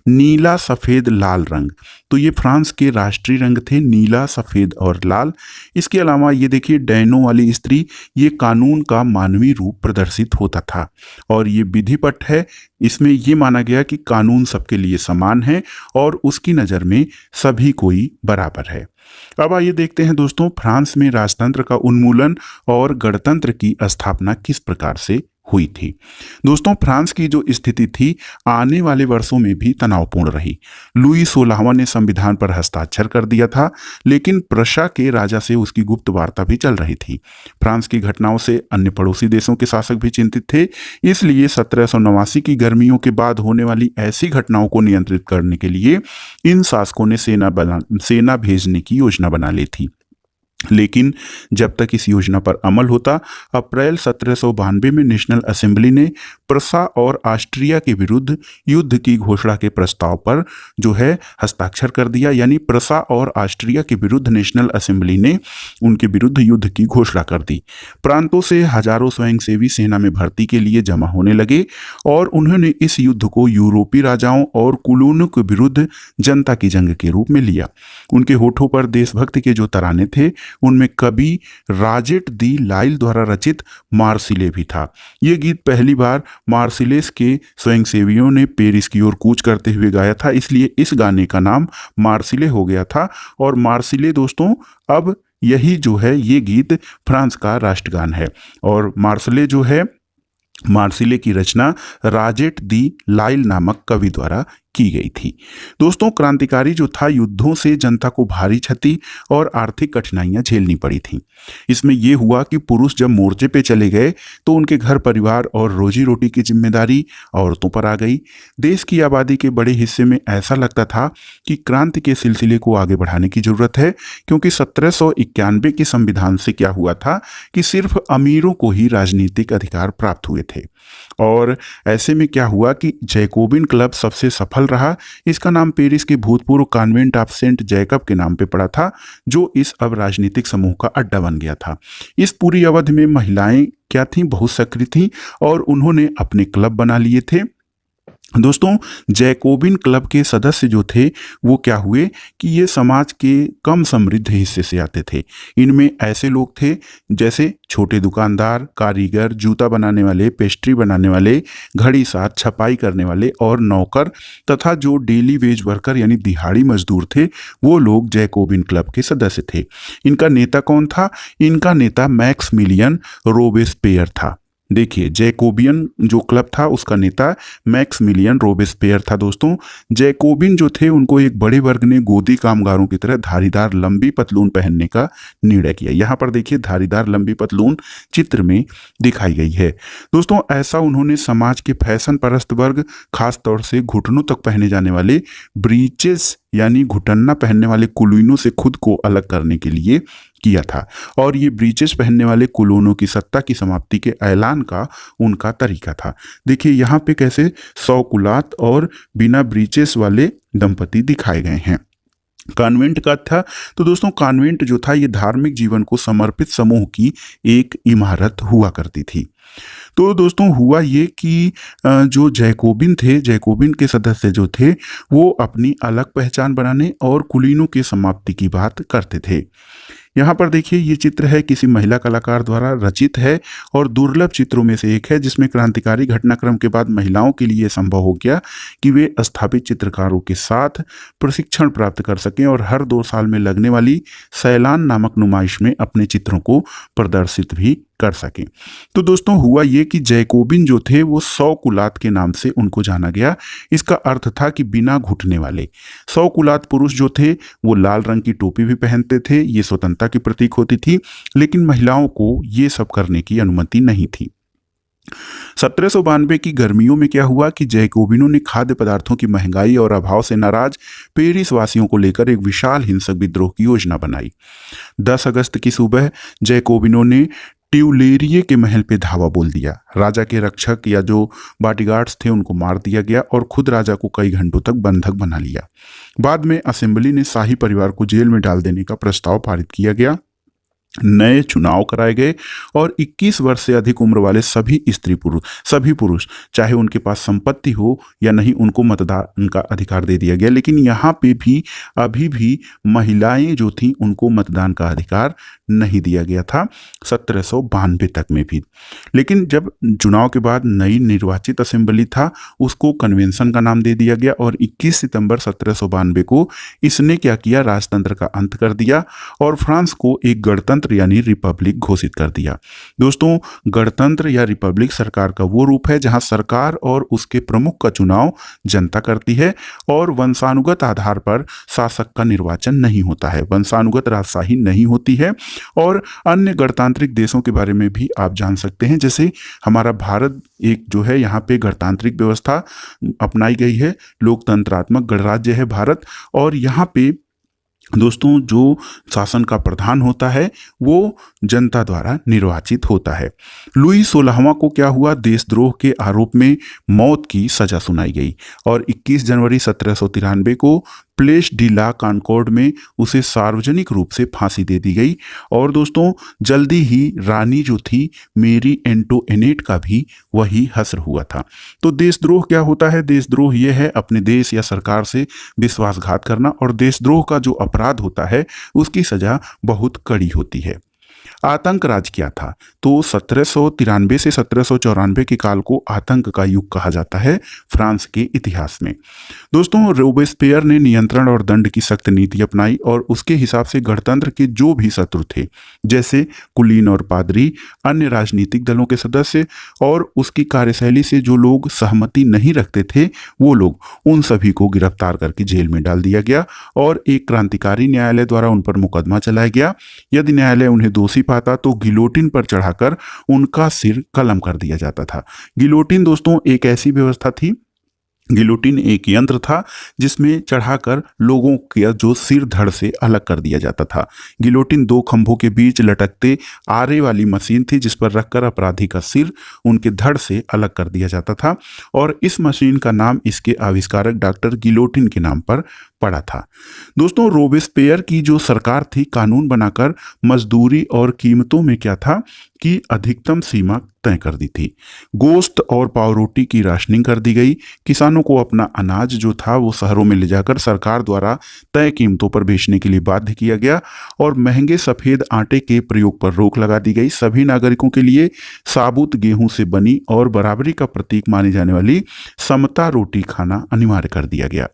नीला, सफ़ेद, लाल रंग, तो ये फ्रांस के राष्ट्रीय रंग थे, नीला, सफ़ेद और लाल। इसके अलावा ये देखिए, डैनों वाली स्त्री, ये कानून का मानवीय रूप प्रदर्शित होता था। और ये विधिपट है, इसमें ये माना गया कि कानून सबके लिए समान है और उसकी नज़र में सभी कोई बराबर है। अब आइए देखते हैं दोस्तों, फ्रांस में राजतंत्र का उन्मूलन और गणतंत्र की स्थापना किस प्रकार से हुई थी। दोस्तों, फ्रांस की जो स्थिति थी आने वाले वर्षों में भी तनावपूर्ण रही। लुई 16वां ने संविधान पर हस्ताक्षर कर दिया था, लेकिन प्रशा के राजा से उसकी गुप्त वार्ता भी चल रही थी। फ्रांस की घटनाओं से अन्य पड़ोसी देशों के शासक भी चिंतित थे, इसलिए 1789 की गर्मियों के बाद होने वाली ऐसी घटनाओं को नियंत्रित करने के लिए इन शासकों ने सेना भेजने की योजना बना ली थी। लेकिन जब तक इस योजना पर अमल होता, अप्रैल 1792 में नेशनल असेंबली ने प्रशा और ऑस्ट्रिया के विरुद्ध युद्ध की घोषणा के प्रस्ताव पर जो है हस्ताक्षर कर दिया। यानी प्रशा और ऑस्ट्रिया के विरुद्ध नेशनल असेंबली ने उनके विरुद्ध युद्ध की घोषणा कर दी। प्रांतों से हजारों स्वयंसेवी सेना में भर्ती के लिए जमा होने लगे और उन्होंने इस युद्ध को यूरोपीय राजाओं और कुलीनों के विरुद्ध जनता की जंग के रूप में लिया। उनके होठों पर देशभक्ति के जो तराने थे, उनमें कवि राजेट दी लाइल द्वारा रचित मार्सिले भी था। यह गीत पहली बार मार्सिलेस के स्वयंसेवियों ने पेरिस की ओर कूच करते हुए गाया था, इसलिए इस गाने का नाम मार्सिले हो गया था। और मार्सिले दोस्तों, अब यही जो है ये गीत फ्रांस का राष्ट्रगान है। और मार्सिले जो है, मार्सिले की रचना राजेट दी लाइल नामक कवि द्वारा की गई थी। दोस्तों, क्रांतिकारी जो था, युद्धों से जनता को भारी क्षति और आर्थिक कठिनाइयां झेलनी पड़ी थीं। इसमें यह हुआ कि पुरुष जब मोर्चे पे चले गए तो उनके घर परिवार और रोजी रोटी की जिम्मेदारी औरतों पर आ गई। देश की आबादी के बड़े हिस्से में ऐसा लगता था कि क्रांति के सिलसिले को आगे बढ़ाने की जरूरत है, क्योंकि 1791 के संविधान से क्या हुआ था कि सिर्फ अमीरों को ही राजनीतिक अधिकार प्राप्त हुए थे। और ऐसे में क्या हुआ कि जैकोबिन क्लब सबसे सफल रहा। इसका नाम पेरिस के भूतपूर्व कॉन्वेंट ऑफ सेंट जैकब के नाम पे पड़ा था, जो इस अब राजनीतिक समूह का अड्डा बन गया था। इस पूरी अवधि में महिलाएं क्या थीं, बहुत सक्रिय थीं और उन्होंने अपने क्लब बना लिए थे। दोस्तों, जैकोबिन क्लब के सदस्य जो थे वो क्या हुए कि ये समाज के कम समृद्ध हिस्से से आते थे। इनमें ऐसे लोग थे जैसे छोटे दुकानदार, कारीगर, जूता बनाने वाले, पेस्ट्री बनाने वाले, घड़ी साथ, छपाई करने वाले और नौकर तथा जो डेली वेज वर्कर यानी दिहाड़ी मजदूर थे, वो लोग जैकोबिन क्लब के सदस्य थे। इनका नेता कौन था? इनका नेता मैक्समिलियन रोबेस्पियर था। देखिए, जैकोबियन जो क्लब था उसका नेता मैक्समिलियन रोबेस्पियर था। दोस्तों, जैकोबिन जो थे उनको एक बड़े वर्ग ने गोदी कामगारों की तरह धारीदार लंबी पतलून पहनने का निर्णय किया। यहाँ पर देखिए, धारीदार लंबी पतलून चित्र में दिखाई गई है। दोस्तों, ऐसा उन्होंने समाज के फैशन परस्त वर्ग, खास तौर से घुटनों तक पहने जाने वाले ब्रीचेस यानी घुटन्ना पहनने वाले कुलीनों से खुद को अलग करने के लिए किया था। और ये ब्रीचेस पहनने वाले कुलीनों की सत्ता की समाप्ति के ऐलान का उनका तरीका था। देखिए यहाँ पे कैसे सौकुलात और बिना ब्रीचेस वाले दंपति दिखाए गए हैं। कॉन्वेंट का था, तो दोस्तों कॉन्वेंट जो था ये धार्मिक जीवन को समर्पित समूह की एक इमारत हुआ करती थी। तो दोस्तों हुआ ये कि जो जैकोबिन थे, जैकोबिन के सदस्य जो थे वो अपनी अलग पहचान बनाने और कुलीनों की समाप्ति की बात करते थे। यहाँ पर देखिए, ये चित्र है किसी महिला कलाकार द्वारा रचित है और दुर्लभ चित्रों में से एक है जिसमें क्रांतिकारी घटनाक्रम के बाद महिलाओं के लिए संभव हो गया कि वे स्थापित चित्रकारों के साथ प्रशिक्षण प्राप्त कर सकें और हर 2 साल में लगने वाली सैलान नामक नुमाइश में अपने चित्रों को प्रदर्शित भी कर सकें। तो दोस्तों हुआ ये कि जैकोबिन जो थे वो सौकुलात के नाम से उनको जाना गया। इसका अर्थ था कि बिना घुटने वाले। सौकुलात पुरुष जो थे वो लाल रंग की टोपी भी पहनते थे, ये स्वतंत्रता की प्रतीक होती थी, लेकिन महिलाओं को ये सब करने की अनुमति नहीं थी। 1792 की गर्मियों में क्या हुआ कि जैकोबिनों ने खाद्य पदार्थों की महंगाई और अभाव से नाराज पेरिस वासियों को लेकर एक विशाल हिंसक विद्रोह की योजना बनाई। 10 अगस्त की सुबह जैकोबिनों ने ट्यूलेरिये के महल पे धावा बोल दिया। राजा के रक्षक या जो बॉडीगार्ड्स थे उनको मार दिया गया और खुद राजा को कई घंटों तक बंधक बना लिया। बाद में असेंबली ने शाही परिवार को जेल में डाल देने का प्रस्ताव पारित किया गया। नए चुनाव कराए गए और 21 वर्ष से अधिक उम्र वाले सभी पुरुष चाहे उनके पास संपत्ति हो या नहीं, उनको मतदान का अधिकार दे दिया गया। लेकिन यहाँ पे भी अभी भी महिलाएं जो थीं उनको मतदान का अधिकार नहीं दिया गया था 1792 तक में भी। लेकिन जब चुनाव के बाद नई निर्वाचित असेंबली था उसको कन्वेंशन का नाम दे दिया गया और 21 सितंबर 1792 को इसने क्या किया, राजतंत्र का अंत कर दिया और फ्रांस को एक गणतंत्र यानी रिपब्लिक घोषित कर दिया। दोस्तों, गणतंत्र या रिपब्लिक सरकार का वो रूप है जहां सरकार और उसके प्रमुख का चुनाव जनता करती है और वंशानुगत आधार पर शासक का निर्वाचन नहीं होता है, वंशानुगत राजशाही नहीं होती है। और अन्य गणतांत्रिक देशों के बारे में भी आप जान सकते हैं, जैसे हमारा भारत एक जो है यहाँ पे गणतांत्रिक व्यवस्था अपनाई गई है, लोकतंत्रात्मक गणराज्य है भारत। और यहाँ पे दोस्तों जो शासन का प्रधान होता है वो जनता द्वारा निर्वाचित होता है। लुई 16वां को क्या हुआ, देशद्रोह के आरोप में मौत की सजा सुनाई गई और 21 जनवरी 1793 को प्लेस डी ला कॉनकॉर्ड में उसे सार्वजनिक रूप से फांसी दे दी गई। और दोस्तों जल्दी ही रानी जो थी मेरी एंटोइनेट का भी वही हश्र हुआ था। तो देशद्रोह क्या होता है? देशद्रोह यह है अपने देश या सरकार से विश्वासघात करना और देशद्रोह का जो अपराध होता है उसकी सजा बहुत कड़ी होती है। आतंक राज क्या था? तो 1793 से 1794 के काल को आतंक का युग कहा जाता है फ्रांस के इतिहास में। दोस्तों, रोबेस्पियर ने नियंत्रण और दंड की सख्त नीति अपनाई और उसके हिसाब से गणतंत्र के जो भी शत्रु थे, जैसे कुलीन और पादरी, अन्य राजनीतिक दलों के सदस्य और उसकी कार्यशैली से जो लोग सहमति नहीं रखते थे, वो लोग, उन सभी को गिरफ्तार करके जेल में डाल दिया गया और एक क्रांतिकारी न्यायालय द्वारा उन पर मुकदमा चलाया गया। यदि न्यायालय उन्हें दोषी पाता तो गिलोटिन पर चढ़ाकर उनका सिर कलम कर दिया जाता था। गिलोटिन दोस्तों एक ऐसी व्यवस्था थी, गिलोटिन एक यंत्र था जिसमें चढ़ाकर लोगों का जो सिर धड़ से अलग कर दिया जाता था। गिलोटिन दो खंभों के बीच लटकते आरे वाली मशीन थी जिस पर रखकर अपराधी का सिर उनके धड़ से अलग कर दिया जाता था और इस मशीन का नाम इसके आविष्कारक डॉक्टर गिलोटिन के नाम पर पड़ा था। दोस्तों, रोबेस्पियर की जो सरकार थी कानून बनाकर मजदूरी और कीमतों में क्या था कि अधिकतम सीमा तय कर दी थी। गोश्त और पावरोटी की राशनिंग कर दी गई। किसानों को अपना अनाज जो था वो शहरों में ले जाकर सरकार द्वारा तय कीमतों पर बेचने के लिए बाध्य किया गया और महंगे सफेद आटे के प्रयोग पर रोक लगा दी गई। सभी नागरिकों के लिए साबुत गेहूं से बनी और बराबरी का प्रतीक मानी जाने वाली समता रोटी खाना अनिवार्य कर दिया गया।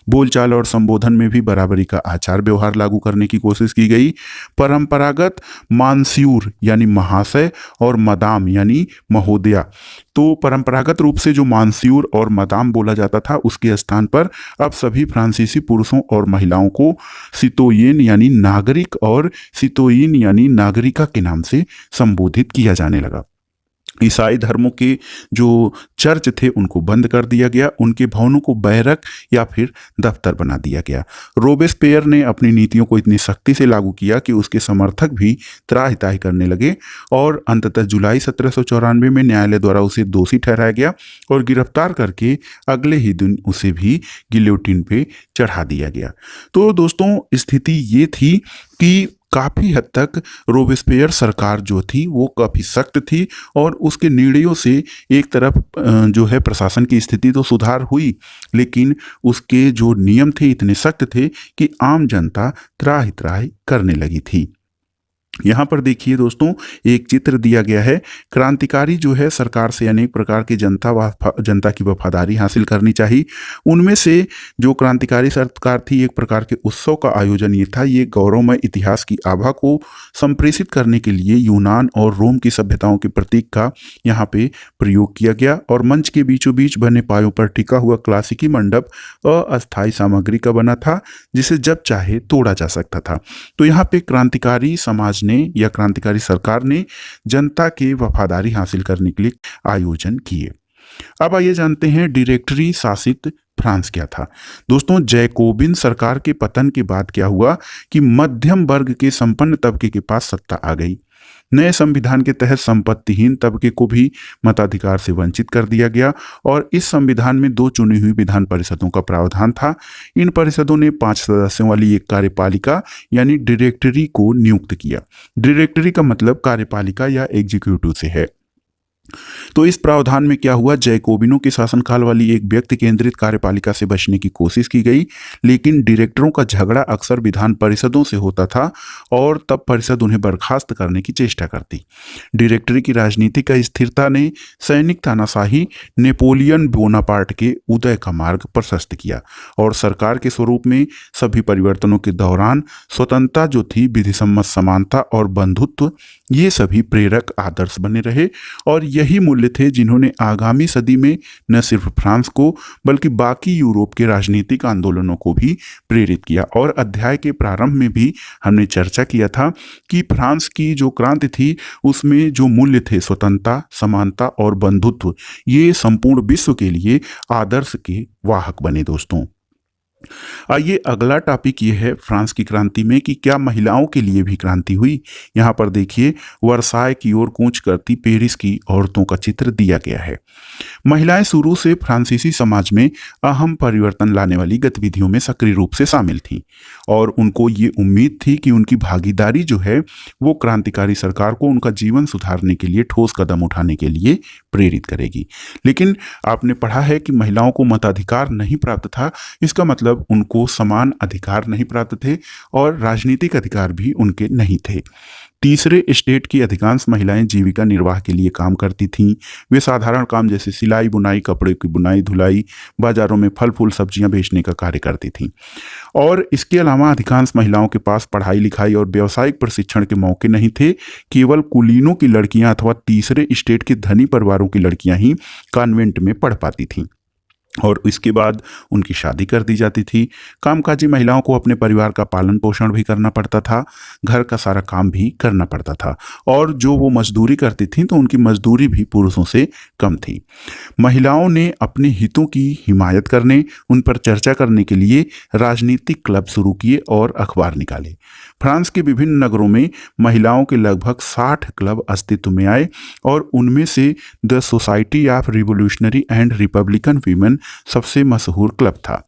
बोलचाल और संबोधन में भी बराबरी का आचार व्यवहार लागू करने की कोशिश की गई। परंपरागत मानस्यूर यानी महाशय और मदाम यानी महोदया, तो परंपरागत रूप से जो मानस्यूर और मदाम बोला जाता था उसके स्थान पर अब सभी फ्रांसीसी पुरुषों और महिलाओं को सितोयेन यानी नागरिक और सितोयिन यानी नागरिका के नाम से संबोधित किया जाने लगा। ईसाई धर्मों के जो चर्च थे उनको बंद कर दिया गया, उनके भवनों को बैरक या फिर दफ्तर बना दिया गया। रोबेस्पियर ने अपनी नीतियों को इतनी सख्ती से लागू किया कि उसके समर्थक भी त्राहि-ताहि करने लगे और अंततः जुलाई 1794 में न्यायालय द्वारा उसे दोषी ठहराया गया और गिरफ्तार करके अगले ही दिन उसे भी गिलोटिन पे चढ़ा दिया गया। तो दोस्तों, स्थिति ये थी कि काफ़ी हद तक रोबेस्पियर सरकार जो थी वो काफ़ी सख्त थी और उसके निर्णयों से एक तरफ जो है प्रशासन की स्थिति तो सुधार हुई, लेकिन उसके जो नियम थे इतने सख्त थे कि आम जनता त्राहि त्राहि करने लगी थी। यहाँ पर देखिए दोस्तों, एक चित्र दिया गया है। क्रांतिकारी जो है सरकार से अनेक प्रकार की जनता की वफादारी हासिल करनी चाहिए। उनमें से जो क्रांतिकारी सरकार थी एक प्रकार के उत्सव का आयोजन ये था। ये गौरवमय इतिहास की आभा को संप्रेषित करने के लिए यूनान और रोम की सभ्यताओं के प्रतीक का यहाँ पे प्रयोग किया गया और मंच के बीचों बीच बने पायों पर टिका हुआ क्लासिकी मंडप अस्थायी सामग्री का बना था जिसे जब चाहे तोड़ा जा सकता था। तो यहाँ पे क्रांतिकारी समाज ने या क्रांतिकारी सरकार ने जनता के वफादारी हासिल करने के लिए आयोजन किए। अब आइए जानते हैं डायरेक्टरी शासित फ्रांस क्या था। दोस्तों, जैकोबिन सरकार के पतन के बाद क्या हुआ कि मध्यम वर्ग के संपन्न तबके के पास सत्ता आ गई। नए संविधान के तहत संपत्तिहीन तबके को भी मताधिकार से वंचित कर दिया गया और इस संविधान में 2 चुनी हुई विधान परिषदों का प्रावधान था। इन परिषदों ने 5 सदस्यों वाली एक कार्यपालिका यानी डायरेक्टरी को नियुक्त किया। डायरेक्टरी का मतलब कार्यपालिका या एग्जीक्यूटिव से है। तो इस प्रावधान में क्या हुआ, जैकोबिनों के शासनकाल वाली एक व्यक्ति केंद्रित कार्यपालिका से बचने की कोशिश की गई, लेकिन डायरेक्टरों का झगड़ा अक्सर विधान परिषदों से होता था और तब परिषद उन्हें बर्खास्त करने की चेष्टा करती। डायरेक्टरी की राजनीतिक अस्थिरता ने सैनिक तानाशाही नेपोलियन बोनापार्ट के उदय का मार्ग प्रशस्त किया और सरकार के स्वरूप में सभी परिवर्तनों के दौरान स्वतंत्रता जो थी, विधिसम्मत समानता और बंधुत्व, ये सभी प्रेरक आदर्श बने रहे और यही मूल्य थे जिन्होंने आगामी सदी में न सिर्फ फ्रांस को बल्कि बाकी यूरोप के राजनीतिक आंदोलनों को भी प्रेरित किया। और अध्याय के प्रारंभ में भी हमने चर्चा किया था कि फ्रांस की जो क्रांति थी उसमें जो मूल्य थे, स्वतंत्रता, समानता और बंधुत्व, ये संपूर्ण विश्व के लिए आदर्श के वाहक बने। दोस्तों, आइए अगला टॉपिक ये है फ्रांस की क्रांति में कि क्या महिलाओं के लिए भी क्रांति हुई। यहाँ पर देखिए, वर्साय की ओर कूच करती पेरिस की औरतों का चित्र दिया गया है। महिलाएं शुरू से फ्रांसीसी समाज में अहम परिवर्तन लाने वाली गतिविधियों में सक्रिय रूप से शामिल थीं और उनको ये उम्मीद थी कि उनकी भागीदारी जो है वो क्रांतिकारी सरकार को उनका जीवन सुधारने के लिए ठोस कदम उठाने के लिए प्रेरित करेगी। लेकिन आपने पढ़ा है कि महिलाओं को मताधिकार नहीं प्राप्त था। इसका मतलब मतलब उनको समान अधिकार नहीं प्राप्त थे और राजनीतिक अधिकार भी उनके नहीं थे। तीसरे स्टेट की अधिकांश महिलाएं जीविका निर्वाह के लिए काम करती थीं। वे साधारण काम जैसे सिलाई बुनाई, कपड़े की बुनाई धुलाई, बाजारों में फल फूल सब्जियां बेचने का कार्य करती थीं। और इसके अलावा अधिकांश महिलाओं के पास पढ़ाई लिखाई और व्यावसायिक प्रशिक्षण के मौके नहीं थे। केवल कुलीनों की लड़कियां अथवा तीसरे स्टेट के धनी परिवारों की लड़कियां ही कॉन्वेंट में पढ़ पाती थीं और इसके बाद उनकी शादी कर दी जाती थी। कामकाजी महिलाओं को अपने परिवार का पालन पोषण भी करना पड़ता था, घर का सारा काम भी करना पड़ता था और जो वो मजदूरी करती थीं तो उनकी मजदूरी भी पुरुषों से कम थी। महिलाओं ने अपने हितों की हिमायत करने, उन पर चर्चा करने के लिए राजनीतिक क्लब शुरू किए और अखबार निकाले। फ्रांस के विभिन्न नगरों में महिलाओं के लगभग 60 क्लब अस्तित्व में आए और उनमें से the society of revolutionary and Republican women सबसे मशहूर क्लब था।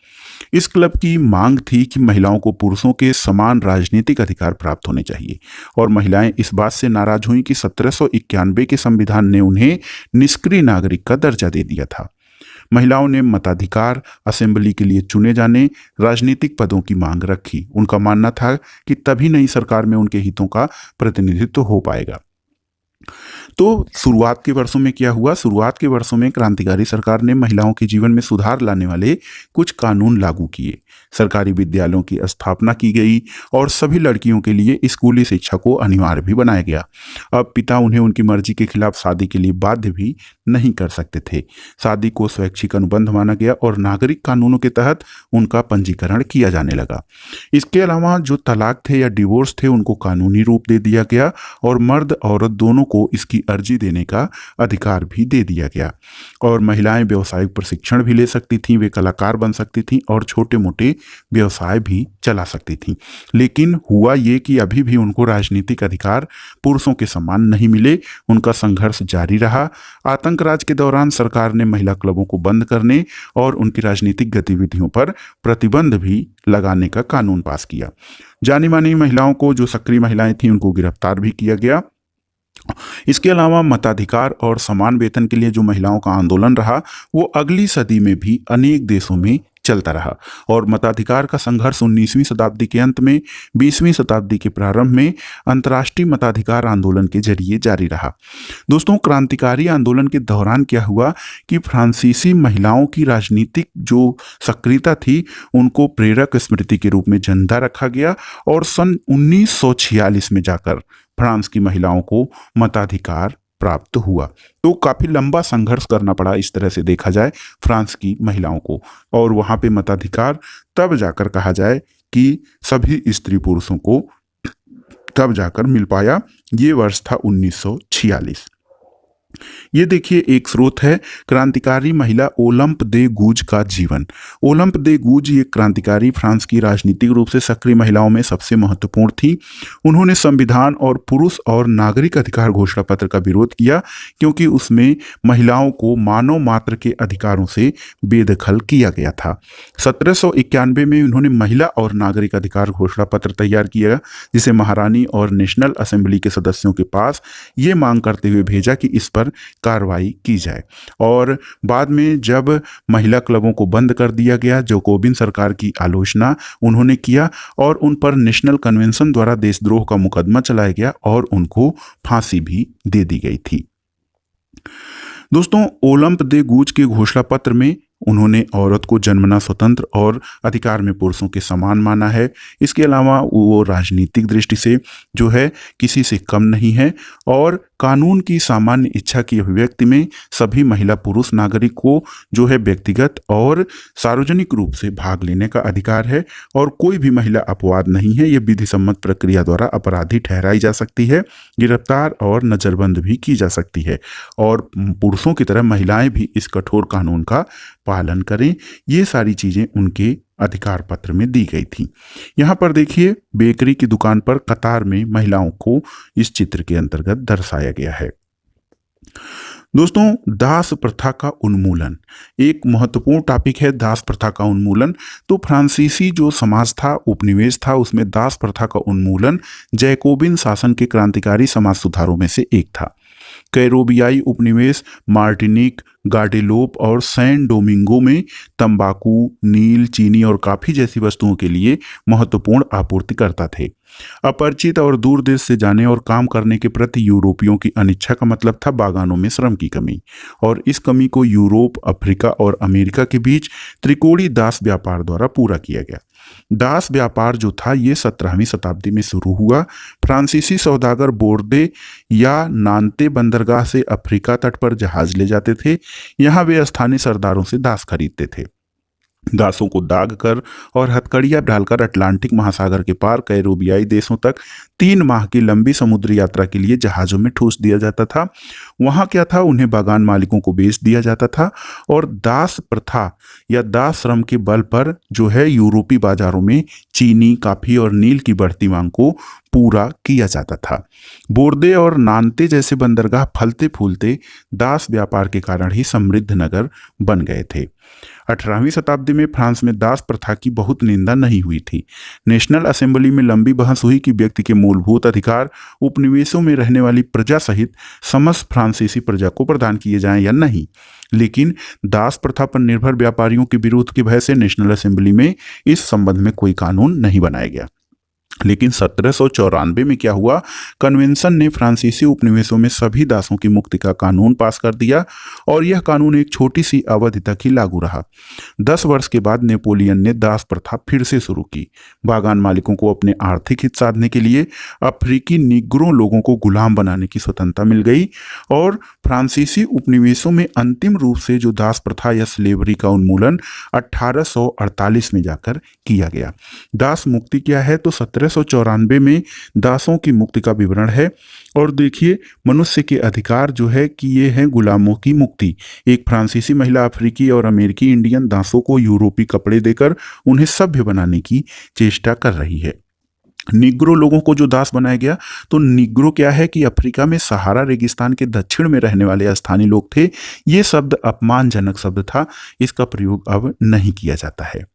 इस क्लब की मांग थी कि महिलाओं को पुरुषों के समान राजनीतिक अधिकार प्राप्त होने चाहिए और महिलाएं इस बात से नाराज हुई कि 1791 के संविधान ने उन्हें निष्क्रिय नागरिक का दर्जा दे दिया था। महिलाओं ने मताधिकार, असेंबली के लिए चुने जाने, राजनीतिक पदों की मांग रखी। उनका मानना था कि तभी नई सरकार में उनके हितों का प्रतिनिधित्व हो पाएगा। तो शुरुआत के वर्षों में क्या हुआ? शुरुआत के वर्षों में क्रांतिकारी सरकार ने महिलाओं के जीवन में सुधार लाने वाले कुछ कानून लागू किए। सरकारी विद्यालयों की स्थापना की गई और सभी लड़कियों के लिए स्कूली शिक्षा को अनिवार्य भी बनाया गया। अब पिता उन्हें उनकी मर्जी के खिलाफ शादी के लिए बाध्य भी नहीं कर सकते थे। शादी को स्वैच्छिक अनुबंध माना गया और नागरिक कानूनों के तहत उनका पंजीकरण किया जाने लगा। इसके अलावा जो तलाक थे या डिवोर्स थे उनको कानूनी रूप दे दिया गया और मर्द औरत दोनों को इसकी अर्जी देने का अधिकार भी दे दिया गया। और महिलाएं व्यावसायिक प्रशिक्षण भी ले सकती थीं, वे कलाकार बन सकती थीं और छोटे मोटे व्यवसाय भी चला सकती थीं। लेकिन हुआ ये कि अभी भी उनको राजनीतिक अधिकार पुरुषों के समान नहीं मिले। उनका संघर्ष जारी रहा। आतंक राज के दौरान सरकार ने महिला क्लबों को बंद करने और उनकी राजनीतिक गतिविधियों पर प्रतिबंध भी लगाने का कानून पास किया। जानी मानी महिलाओं को, जो सक्रिय महिलाएं थीं, उनको गिरफ्तार भी किया गया। इसके अलावा मताधिकार और समान वेतन के लिए जो महिलाओं का आंदोलन रहा वो अगली सदी में भी अनेक देशों में चलता रहा और मताधिकार का संघर्ष 19वीं शताब्दी के अंत में 20वीं शताब्दी के प्रारंभ में अंतर्राष्ट्रीय मताधिकार आंदोलन के जरिए जारी रहा। दोस्तों, क्रांतिकारी आंदोलन के दौरान क्या हुआ कि फ्रांसीसी महिलाओं की राजनीतिक जो सक्रियता थी उनको प्रेरक स्मृति के रूप में जिंदा रखा गया और सन 1946 में जाकर फ्रांस की महिलाओं को मताधिकार प्राप्त हुआ। तो काफी लंबा संघर्ष करना पड़ा इस तरह से देखा जाए फ्रांस की महिलाओं को, और वहां पे मताधिकार तब जाकर कहा जाए कि सभी स्त्री पुरुषों को तब जाकर मिल पाया। ये वर्ष था 1946। ये देखिए एक स्रोत है, क्रांतिकारी महिला ओलंप दे गूज का जीवन। ओलंप दे गूज ये क्रांतिकारी फ्रांस की राजनीतिक रूप से सक्रिय महिलाओं में सबसे महत्वपूर्ण थी। उन्होंने संविधान और पुरुष और नागरिक अधिकार घोषणा पत्र का विरोध किया क्योंकि उसमें महिलाओं को मानव मात्र के अधिकारों से बेदखल किया गया था। 1791 में उन्होंने महिला और नागरिक अधिकार घोषणा पत्र तैयार किया जिसे महारानी और नेशनल असेंबली के सदस्यों के पास ये मांग करते हुए भेजा कि इस पर कार्रवाई की जाए। और बाद में जब महिला क्लबों को बंद कर दिया गया, जैकोबिन सरकार की आलोचना उन्होंने किया और उन पर नेशनल कन्वेंशन द्वारा देशद्रोह का मुकदमा चलाया गया और उनको फांसी भी दे दी गई थी। दोस्तों, ओलंप दे गूज के घोषणा पत्र में उन्होंने औरत को जन्मना स्वतंत्र और अधिकार में पुरुषों के समान माना है। इसके अलावा वो राजनीतिक दृष्टि से जो है किसी से कम नहीं है और कानून की सामान्य इच्छा की अभिव्यक्ति में सभी महिला पुरुष नागरिक को जो है व्यक्तिगत और सार्वजनिक रूप से भाग लेने का अधिकार है और कोई भी महिला अपवाद नहीं है। ये विधि सम्मत प्रक्रिया द्वारा अपराधी ठहराई जा सकती है, गिरफ्तार और नजरबंद भी की जा सकती है और पुरुषों की तरह महिलाएं भी इस कठोर कानून का पालन करें। ये सारी चीजें उनके अधिकार पत्र में दी गई थी। यहाँ पर देखिए बेकरी की दुकान पर कतार में महिलाओं को इस चित्र के अंतर्गत दर्शाया गया है। दोस्तों, दास प्रथा का उन्मूलन एक महत्वपूर्ण टॉपिक है। दास प्रथा का उन्मूलन, तो फ्रांसीसी जो समाज था, उपनिवेश था, उसमें दास प्रथा का उन्मूलन जैकोबिन शासन के क्रांतिकारी समाज सुधारों में से एक था। कैरोबियाई उपनिवेश, मार्टिनिक, गाडेलोप और सैन डोमिंगो में तंबाकू, नील, चीनी और कॉफी जैसी वस्तुओं के लिए महत्वपूर्ण आपूर्तिकर्ता थे। अपरिचित और दूर देश से जाने और काम करने के प्रति यूरोपियों की अनिच्छा का मतलब था बागानों में श्रम की कमी, और इस कमी को यूरोप, अफ्रीका और अमेरिका के बीच त्रिकोणीय दास व्यापार द्वारा पूरा किया गया। दास व्यापार जो था ये 17वीं शताब्दी में शुरू हुआ। फ्रांसीसी सौदागर बोर्दे या नान्ते बंदरगाह से अफ्रीका तट पर जहाज ले जाते थे। यहाँ वे स्थानीय सरदारों से दास खरीदते थे। दासों को दाग कर और हथकड़ियां डालकर अटलांटिक महासागर के पार कैरोबियाई देशों तक 3 माह की लंबी समुद्री यात्रा के लिए जहाजों में ठूस दिया जाता था। वहां क्या था, उन्हें बागान मालिकों को बेच दिया जाता था और दास प्रथा या दास श्रम के बल पर जो है यूरोपी बाजारों में चीनी, कॉफी और नील की बढ़ती मांग को पूरा किया जाता था। बोर्दे और नान्ते जैसे बंदरगाह फलते फूलते दास व्यापार के कारण ही समृद्ध नगर बन गए थे। 18वीं शताब्दी में फ्रांस में दास प्रथा की बहुत निंदा नहीं हुई थी। नेशनल असेंबली में लंबी बहस हुई कि व्यक्ति के मूलभूत अधिकार उपनिवेशों में रहने वाली प्रजा सहित समस्त फ्रांसीसी प्रजा को प्रदान किए जाएं या नहीं, लेकिन दास प्रथा पर निर्भर व्यापारियों के विरोध की वजह से नेशनल असेंबली में इस संबंध में कोई कानून नहीं बनाया गया। लेकिन 1794 में क्या हुआ, कन्वेंशन ने फ्रांसीसी उपनिवेशों में सभी दासों की मुक्ति का कानून पास कर दिया और यह कानून एक छोटी सी अवधि तक ही लागू रहा। 10 वर्ष के बाद नेपोलियन ने दास प्रथा फिर से शुरू की। बागान मालिकों को अपने आर्थिक हित साधने के लिए अफ्रीकी निग्रो लोगों को गुलाम बनाने की स्वतंत्रता मिल गई और फ्रांसीसी उपनिवेशों में अंतिम रूप से जो दास प्रथा या स्लेवरी का उन्मूलन 1848 में जाकर किया गया। दास मुक्ति क्या है, तो 1794 में दासों की मुक्ति का विवरण है। और देखिए, मनुष्य के अधिकार जो है कि ये हैं गुलामों की मुक्ति। एक फ्रांसीसी महिला अफ्रीकी और अमेरिकी इंडियन दासों को यूरोपी कपड़े देकर उन्हें सभ्य बनाने की चेष्टा कर रही है। निग्रो लोगों को जो दास बनाया गया, तो निग्रो क्या है कि अफ्रीका में सहारा रेगिस्तान के दक्षिण में रहने वाले स्थानीय लोग थे। ये शब्द अपमानजनक शब्द था, इसका प्रयोग अब नहीं किया जाता है।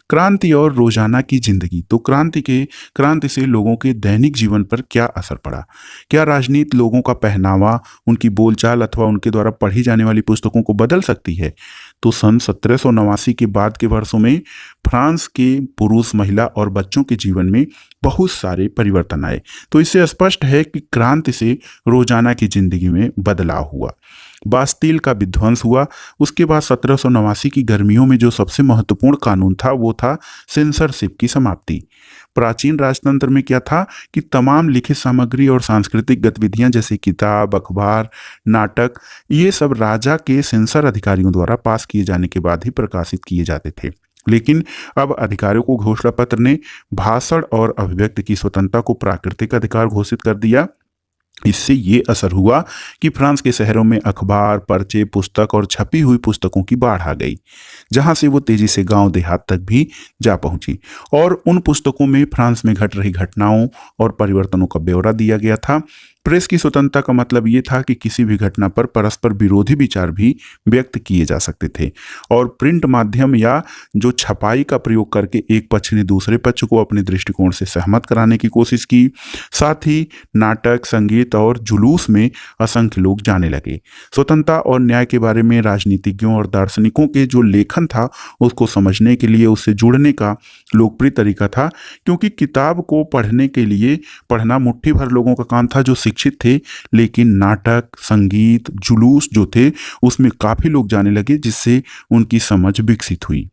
क्रांति और रोजाना की जिंदगी, तो क्रांति से लोगों के दैनिक जीवन पर क्या असर पड़ा? क्या राजनीति लोगों का पहनावा, उनकी बोलचाल अथवा उनके द्वारा पढ़ी जाने वाली पुस्तकों को बदल सकती है? तो सन 1789 के बाद के वर्षों में फ्रांस के पुरुष, महिला और बच्चों के जीवन में बहुत सारे परिवर्तन आए। तो इससे स्पष्ट है कि क्रांति से रोजाना की जिंदगी में बदलाव हुआ। बास्टील का विध्वंस हुआ। उसके बाद 1789 की गर्मियों में जो सबसे महत्वपूर्ण कानून था वो था सेंसरशिप की समाप्ति। प्राचीन राजतंत्र में क्या था कि तमाम लिखित सामग्री और सांस्कृतिक गतिविधियां जैसे किताब, अखबार, नाटक, ये सब राजा के सेंसर अधिकारियों द्वारा पास किए जाने के बाद ही प्रकाशित किए जाते थे। लेकिन अब अधिकारियों को घोषणा पत्र ने भाषण और अभिव्यक्ति की स्वतंत्रता को प्राकृतिक अधिकार घोषित कर दिया। इससे ये असर हुआ कि फ्रांस के शहरों में अखबार, पर्चे, पुस्तक और छपी हुई पुस्तकों की बाढ़ आ गई, जहां से वो तेजी से गांव देहात तक भी जा पहुंची। और उन पुस्तकों में फ्रांस में घट रही घटनाओं और परिवर्तनों का ब्यौरा दिया गया था। प्रेस की स्वतंत्रता का मतलब ये था कि किसी भी घटना पर परस्पर विरोधी विचार भी व्यक्त किए जा सकते थे, और प्रिंट माध्यम या जो छपाई का प्रयोग करके एक पक्ष ने दूसरे पक्ष को अपने दृष्टिकोण से सहमत कराने की कोशिश की। साथ ही नाटक, संगीत और जुलूस में असंख्य लोग जाने लगे। स्वतंत्रता और न्याय के बारे में राजनीतिज्ञों और दार्शनिकों के जो लेखन था उसको समझने के लिए उससे जुड़ने का लोकप्रिय तरीका था, क्योंकि किताब को पढ़ने के लिए पढ़ना मुट्ठी भर लोगों का काम था जो शिक्षित थे, लेकिन नाटक, संगीत, जुलूस जो थे उसमें काफी लोग जाने लगे, जिससे उनकी समझ विकसित हुई।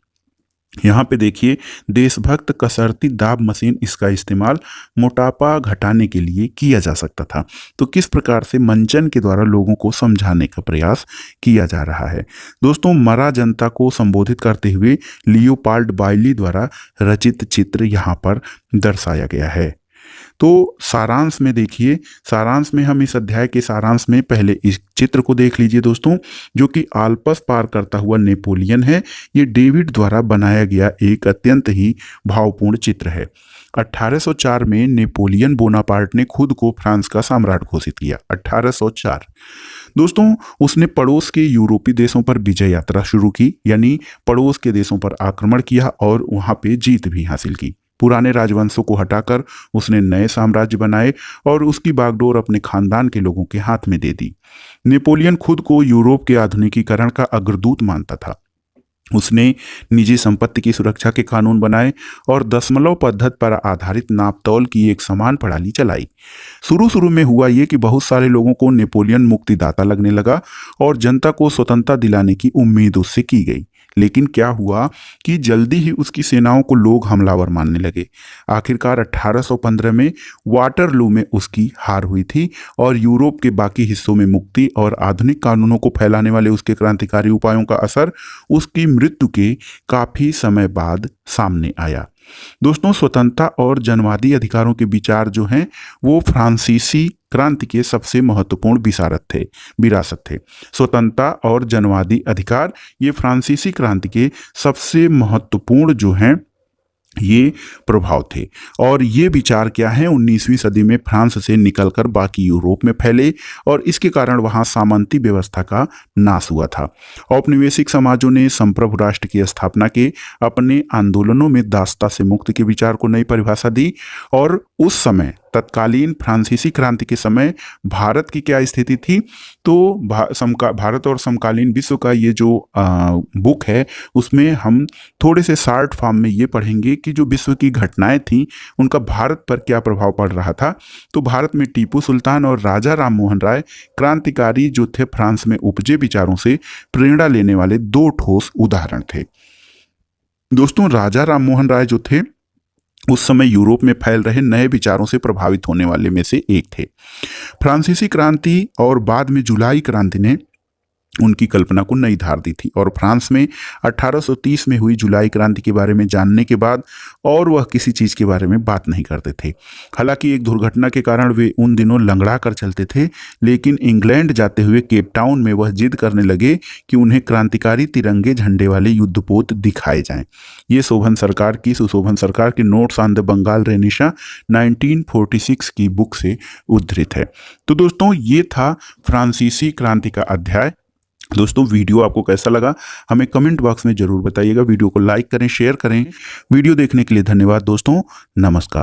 यहाँ पे देखिए, देशभक्त कसरती दाब मशीन, इसका इस्तेमाल मोटापा घटाने के लिए किया जा सकता था। तो किस प्रकार से मंचन के द्वारा लोगों को समझाने का प्रयास किया जा रहा है। दोस्तों, मरा जनता को संबोधित करते हुए लियोपाल्ड बाइली द्वारा रचित चित्र यहाँ पर दर्शाया गया है। तो सारांश में देखिए, सारांश में हम इस अध्याय के सारांश में पहले इस चित्र को देख लीजिए दोस्तों, जो कि आल्प्स पार करता हुआ नेपोलियन है। ये डेविड द्वारा बनाया गया एक अत्यंत ही भावपूर्ण चित्र है। 1804 में नेपोलियन बोनापार्ट ने खुद को फ्रांस का सम्राट घोषित किया। 1804 दोस्तों, उसने पड़ोस के यूरोपीय देशों पर विजय यात्रा शुरू की, यानी पड़ोस के देशों पर आक्रमण किया और वहां पे जीत भी हासिल की। पुराने राजवंशों को हटाकर उसने नए साम्राज्य बनाए और उसकी बागडोर अपने खानदान के लोगों के हाथ में दे दी। नेपोलियन खुद को यूरोप के आधुनिकीकरण का अग्रदूत मानता था। उसने निजी संपत्ति की सुरक्षा के कानून बनाए और दशमलव पद्धति पर आधारित नापतौल की एक समान प्रणाली चलाई। शुरू शुरू में हुआ ये कि बहुत सारे लोगों को नेपोलियन मुक्तिदाता लगने लगा और जनता को स्वतंत्रता दिलाने की उम्मीद उससे की गई। लेकिन क्या हुआ कि जल्दी ही उसकी सेनाओं को लोग हमलावर मानने लगे। आखिरकार 1815 में वाटरलू में उसकी हार हुई थी और यूरोप के बाकी हिस्सों में मुक्ति और आधुनिक कानूनों को फैलाने वाले उसके क्रांतिकारी उपायों का असर उसकी मृत्यु के काफी समय बाद सामने आया। दोस्तों, स्वतंत्रता और जनवादी अधिकारों के विचार जो हैं वो फ्रांसीसी क्रांति के सबसे महत्वपूर्ण विरासत थे। स्वतंत्रता और जनवादी अधिकार ये फ्रांसीसी क्रांति के सबसे महत्वपूर्ण जो हैं ये प्रभाव थे। और ये विचार क्या है, 19वीं सदी में फ्रांस से निकलकर बाकी यूरोप में फैले और इसके कारण वहां सामंती व्यवस्था का नाश हुआ था। औपनिवेशिक समाजों ने संप्रभु राष्ट्र की स्थापना के अपने आंदोलनों में दासता से मुक्ति के विचार को नई परिभाषा दी। और उस समय तत्कालीन फ्रांसीसी क्रांति के समय भारत की क्या स्थिति थी, तो भारत और समकालीन विश्व का ये जो बुक है उसमें हम थोड़े से शॉर्ट फॉर्म में ये पढ़ेंगे कि जो विश्व की घटनाएं थी उनका भारत पर क्या प्रभाव पड़ रहा था। तो भारत में टीपू सुल्तान और राजा राममोहन राय क्रांतिकारी जो थे फ्रांस में उपजे विचारों से प्रेरणा लेने वाले दो ठोस उदाहरण थे। दोस्तों, राजा राममोहन राय जो थे उस समय यूरोप में फैल रहे नए विचारों से प्रभावित होने वाले में से एक थे। फ्रांसीसी क्रांति और बाद में जुलाई क्रांति ने उनकी कल्पना को नई धार दी थी और फ्रांस में 1830 में हुई जुलाई क्रांति के बारे में जानने के बाद और वह किसी चीज के बारे में बात नहीं करते थे। हालांकि एक दुर्घटना के कारण वे उन दिनों लंगड़ा कर चलते थे, लेकिन इंग्लैंड जाते हुए केप टाउन में वह जिद करने लगे कि उन्हें क्रांतिकारी तिरंगे झंडे वाले युद्धपोत दिखाए जाएं। ये सुशोभन सरकार के notes on the Bengal renaissance 1946 की बुक से उद्धृत है। तो दोस्तों, ये था फ्रांसीसी क्रांति का अध्याय। दोस्तों, वीडियो आपको कैसा लगा हमें कमेंट बॉक्स में जरूर बताइएगा। वीडियो को लाइक करें, शेयर करें। वीडियो देखने के लिए धन्यवाद दोस्तों। नमस्कार।